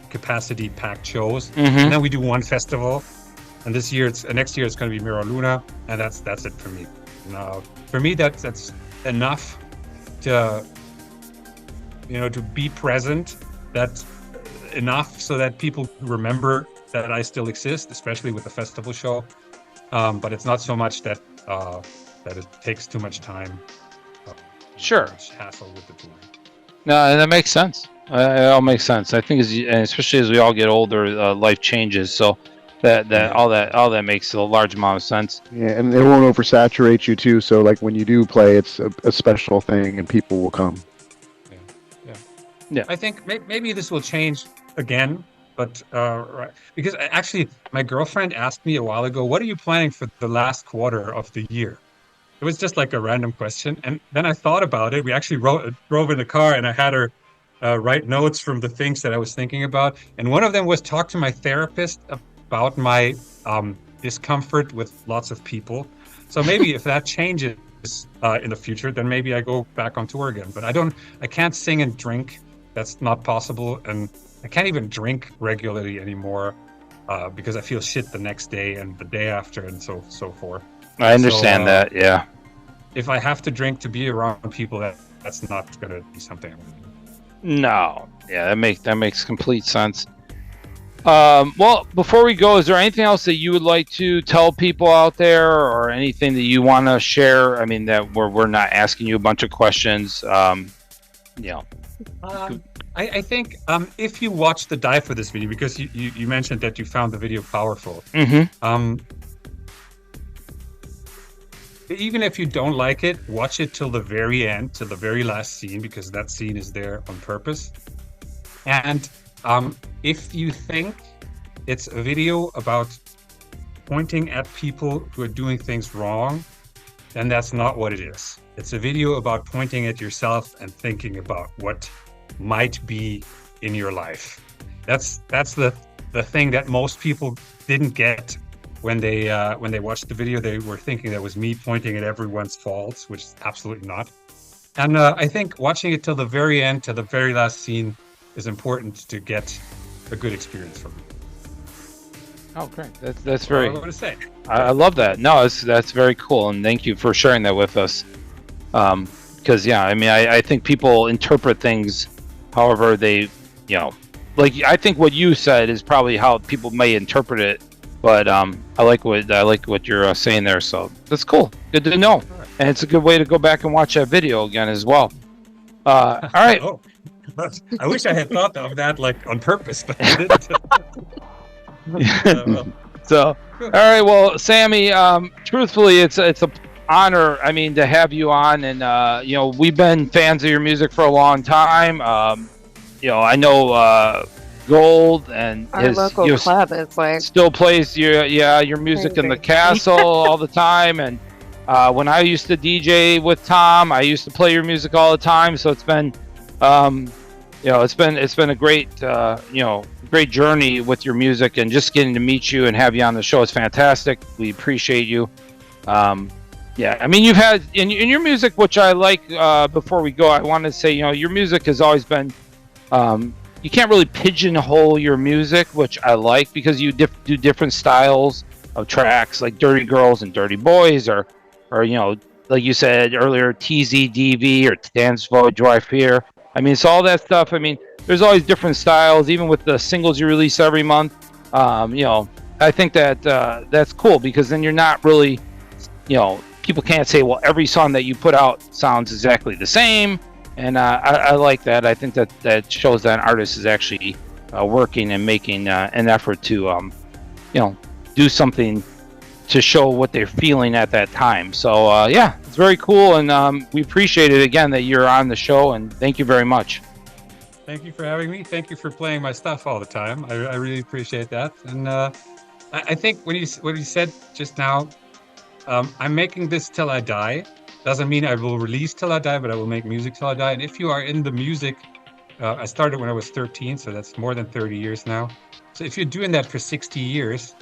capacity packed shows. And then we do one festival. And next year it's going to be Mira Luna. And that's it for me. Now, for me, that's enough to be present. That's enough so that people remember that I still exist, especially with the festival show. But it's not so much that it takes too much time. Sure. Hassle with the touring. No, that makes sense. It all makes sense. I think, especially as we all get older, life changes. So all that makes a large amount of sense. Yeah, and it won't oversaturate you too. So like when you do play, it's a special thing, and people will come. Yeah. I think maybe this will change again, but right, because actually my girlfriend asked me a while ago, "What are you planning for the last quarter of the year?" It was just like a random question, and then I thought about it. We actually drove in the car, and I had her write notes from the things that I was thinking about, and one of them was talk to my therapist about my discomfort with lots of people. So maybe if that changes in the future, then maybe I go back on tour again. But I can't sing and drink. That's not possible, and I can't even drink regularly anymore because I feel shit the next day and the day after, and so forth. I understand that. Yeah. If I have to drink to be around people, that's not going to be something I'm going to do. No. Yeah, that makes complete sense. Well, before we go, is there anything else that you would like to tell people out there, or anything that you want to share? I mean, that we're not asking you a bunch of questions. I think if you watch the dive for this video, because you mentioned that you found the video powerful. Even if you don't like it, watch it till the very end, till the very last scene, because that scene is there on purpose. And if you think it's a video about pointing at people who are doing things wrong, then that's not what it is. It's a video about pointing at yourself and thinking about what might be in your life. That's the thing that most people didn't get when they watched the video. They were thinking that was me pointing at everyone's faults, which is absolutely not. And I think watching it till the very end, till the very last scene, is important to get a good experience from it. Oh, great! That's very. I want to say. I love that. No, that's very cool, and thank you for sharing that with us. Because yeah, I mean, I think people interpret things however they, like I think what you said is probably how people may interpret it. But I like what you're saying there, so that's cool. Good to know, and it's a good way to go back and watch that video again as well. All right. Oh, I wish I had thought of that like on purpose, but I didn't. So, all right. Well, Sammy, truthfully, it's an honor. I mean, to have you on, and we've been fans of your music for a long time. I know. Gold and our local club is like still plays your music in the castle all the time, and when I used to DJ with Tom, I used to play your music all the time. So it's been it's been a great great journey with your music, and just getting to meet you and have you on the show is fantastic. We appreciate you. I mean, you've had in your music, which I like. Before we go, I wanted to say your music has always been. You can't really pigeonhole your music, which I like, because you do different styles of tracks, like Dirty Girls and Dirty Boys, or like you said earlier, TZDV or Dansvo Drive Here. I mean, it's all that stuff. I mean, there's always different styles, even with the singles you release every month. I think that that's cool, because then you're not really, people can't say, well, every song that you put out sounds exactly the same. And I like that. I think that shows that an artist is actually working and making an effort to, do something to show what they're feeling at that time. So, it's very cool. And we appreciate it, again, that you're on the show. And thank you very much. Thank you for having me. Thank you for playing my stuff all the time. I really appreciate that. And I think when you said just now, I'm making this till I die. Doesn't mean I will release till I die, but I will make music till I die. And if you are in the music, I started when I was 13, so that's more than 30 years now. So if you're doing that for 60 years,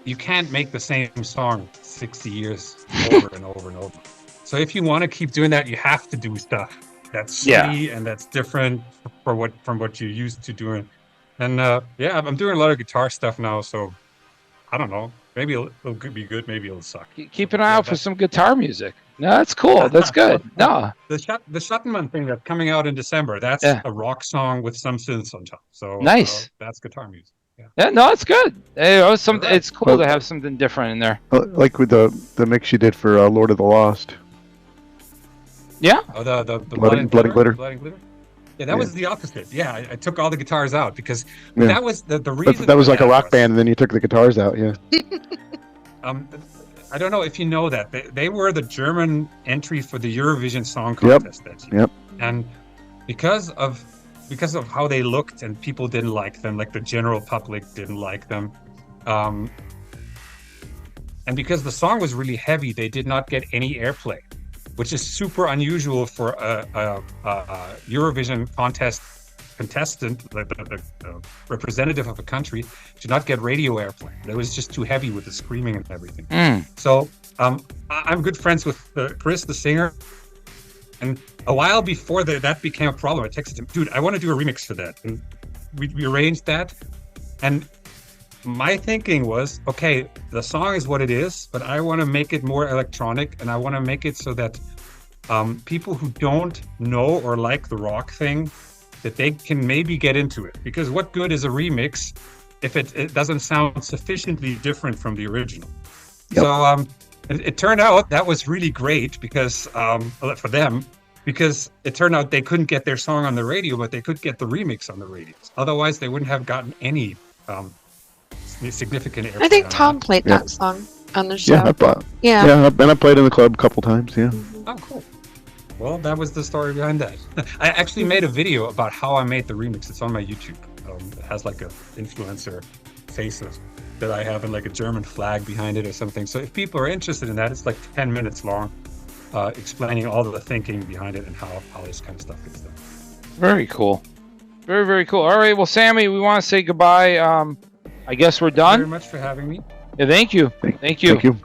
you can't make the same song 60 years over and over and over. So if you want to keep doing that, you have to do stuff that's shitty and that's different from what you're used to doing. And I'm doing a lot of guitar stuff now, so I don't know. Maybe it'll be good. Maybe it'll suck. Keep an eye out for some guitar music. No, that's cool. That's good. No, the Schattenmann thing that's coming out in December. That's a rock song with some synths on top. So nice. That's guitar music. Yeah, no, it's good. It's cool to have something different in there. Like with the mix you did for Lord of the Lost. Yeah. Oh, the Blood and Glitter. Blood and Glitter. Yeah, that was the opposite. Yeah, I took all the guitars out because that was the reason. That was like a rock band, and then you took the guitars out. Yeah. I don't know if you know that they were the German entry for the Eurovision Song Contest that year. Yep. And because of how they looked and people didn't like them, like the general public didn't like them, and because the song was really heavy, they did not get any airplay, which is super unusual for a Eurovision contestant, the representative of a country, to not get radio airplay. It was just too heavy with the screaming and everything. So I'm good friends with Kris, the singer, and a while before that became a problem, I texted him, dude, I want to do a remix for that. And we arranged that. And my thinking was, okay, the song is what it is, but I want to make it more electronic, and I want to make it so that people who don't know or like the rock thing, that they can maybe get into it. Because what good is a remix if it doesn't sound sufficiently different from the original? Yep. So it turned out that was really great because for them, because it turned out they couldn't get their song on the radio, but they could get the remix on the radios. Otherwise, they wouldn't have gotten any significant airplay. I think on Tom that. played that song on the show. Yeah, and I played in the club a couple times. Yeah. Oh, cool. Well, that was the story behind that. I actually made a video about how I made the remix. It's on my YouTube. It has like a influencer faces that I have and like a German flag behind it or something. So if people are interested in that, it's like 10 minutes long, explaining all the thinking behind it and how this kind of stuff gets done. Very cool. Very, very cool. All right, well, Sammy, we want to say goodbye. I guess we're done. Thank you very much for having me. Yeah, thank you. Thank you. Thank you.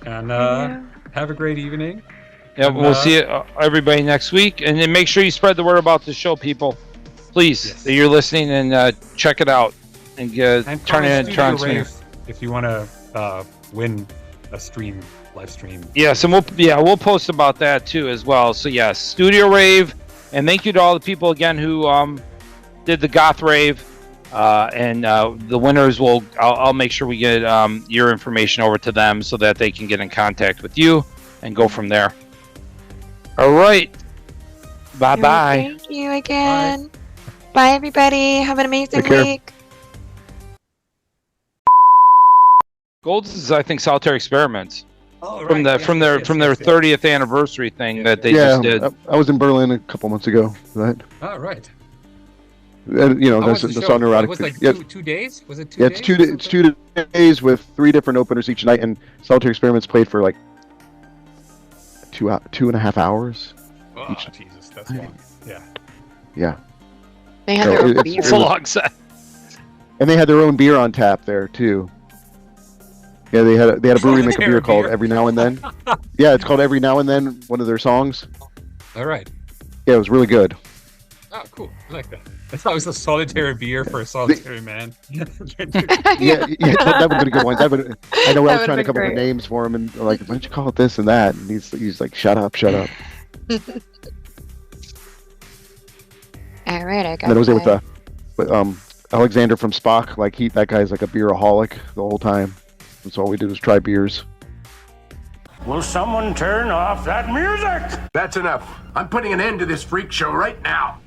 And have a great evening. Yeah, And, we'll see everybody next week. And then make sure you spread the word about the show, people. Please, that you're listening, and check it out. And turn it in. If you want to win a live stream. Yes, and we'll post about that too as well. So yes, Studio Rave, and thank you to all the people again who did the Goth Rave, and the winners I'll make sure we get your information over to them so that they can get in contact with you and go from there. All right, bye bye. Thank you again. Bye everybody. Have an amazing week. Gold's is, I think, Solitary Experiments. Oh, from their 30th anniversary thing that they just did. I was in Berlin a couple months ago. Right. Oh, right. That's the song Neurotic. It was like 2 days? Was it 2 days? It's 2 days with 3 different openers each night, and Solitary Experiments played for like 2.5 hours. Oh, Jesus, that's long. Yeah. Yeah. They had their own beer. It's a long set. And they had their own beer on tap there too. Yeah, they had a brewery make a beer called Every Now and Then. Yeah, it's called Every Now and Then, one of their songs. All right. Yeah, it was really good. Oh, cool. I like that. I thought it was a solitary beer for a solitary man. yeah, that would have been a good one. I know I was trying to come up with names for him, and like, why don't you call it this and that? And he's like, shut up. All right, I got. And then I was there with Alexander from Spock. Like that guy's like a beeraholic the whole time. That's all we did was try beers. Will someone turn off that music? That's enough. I'm putting an end to this freak show right now.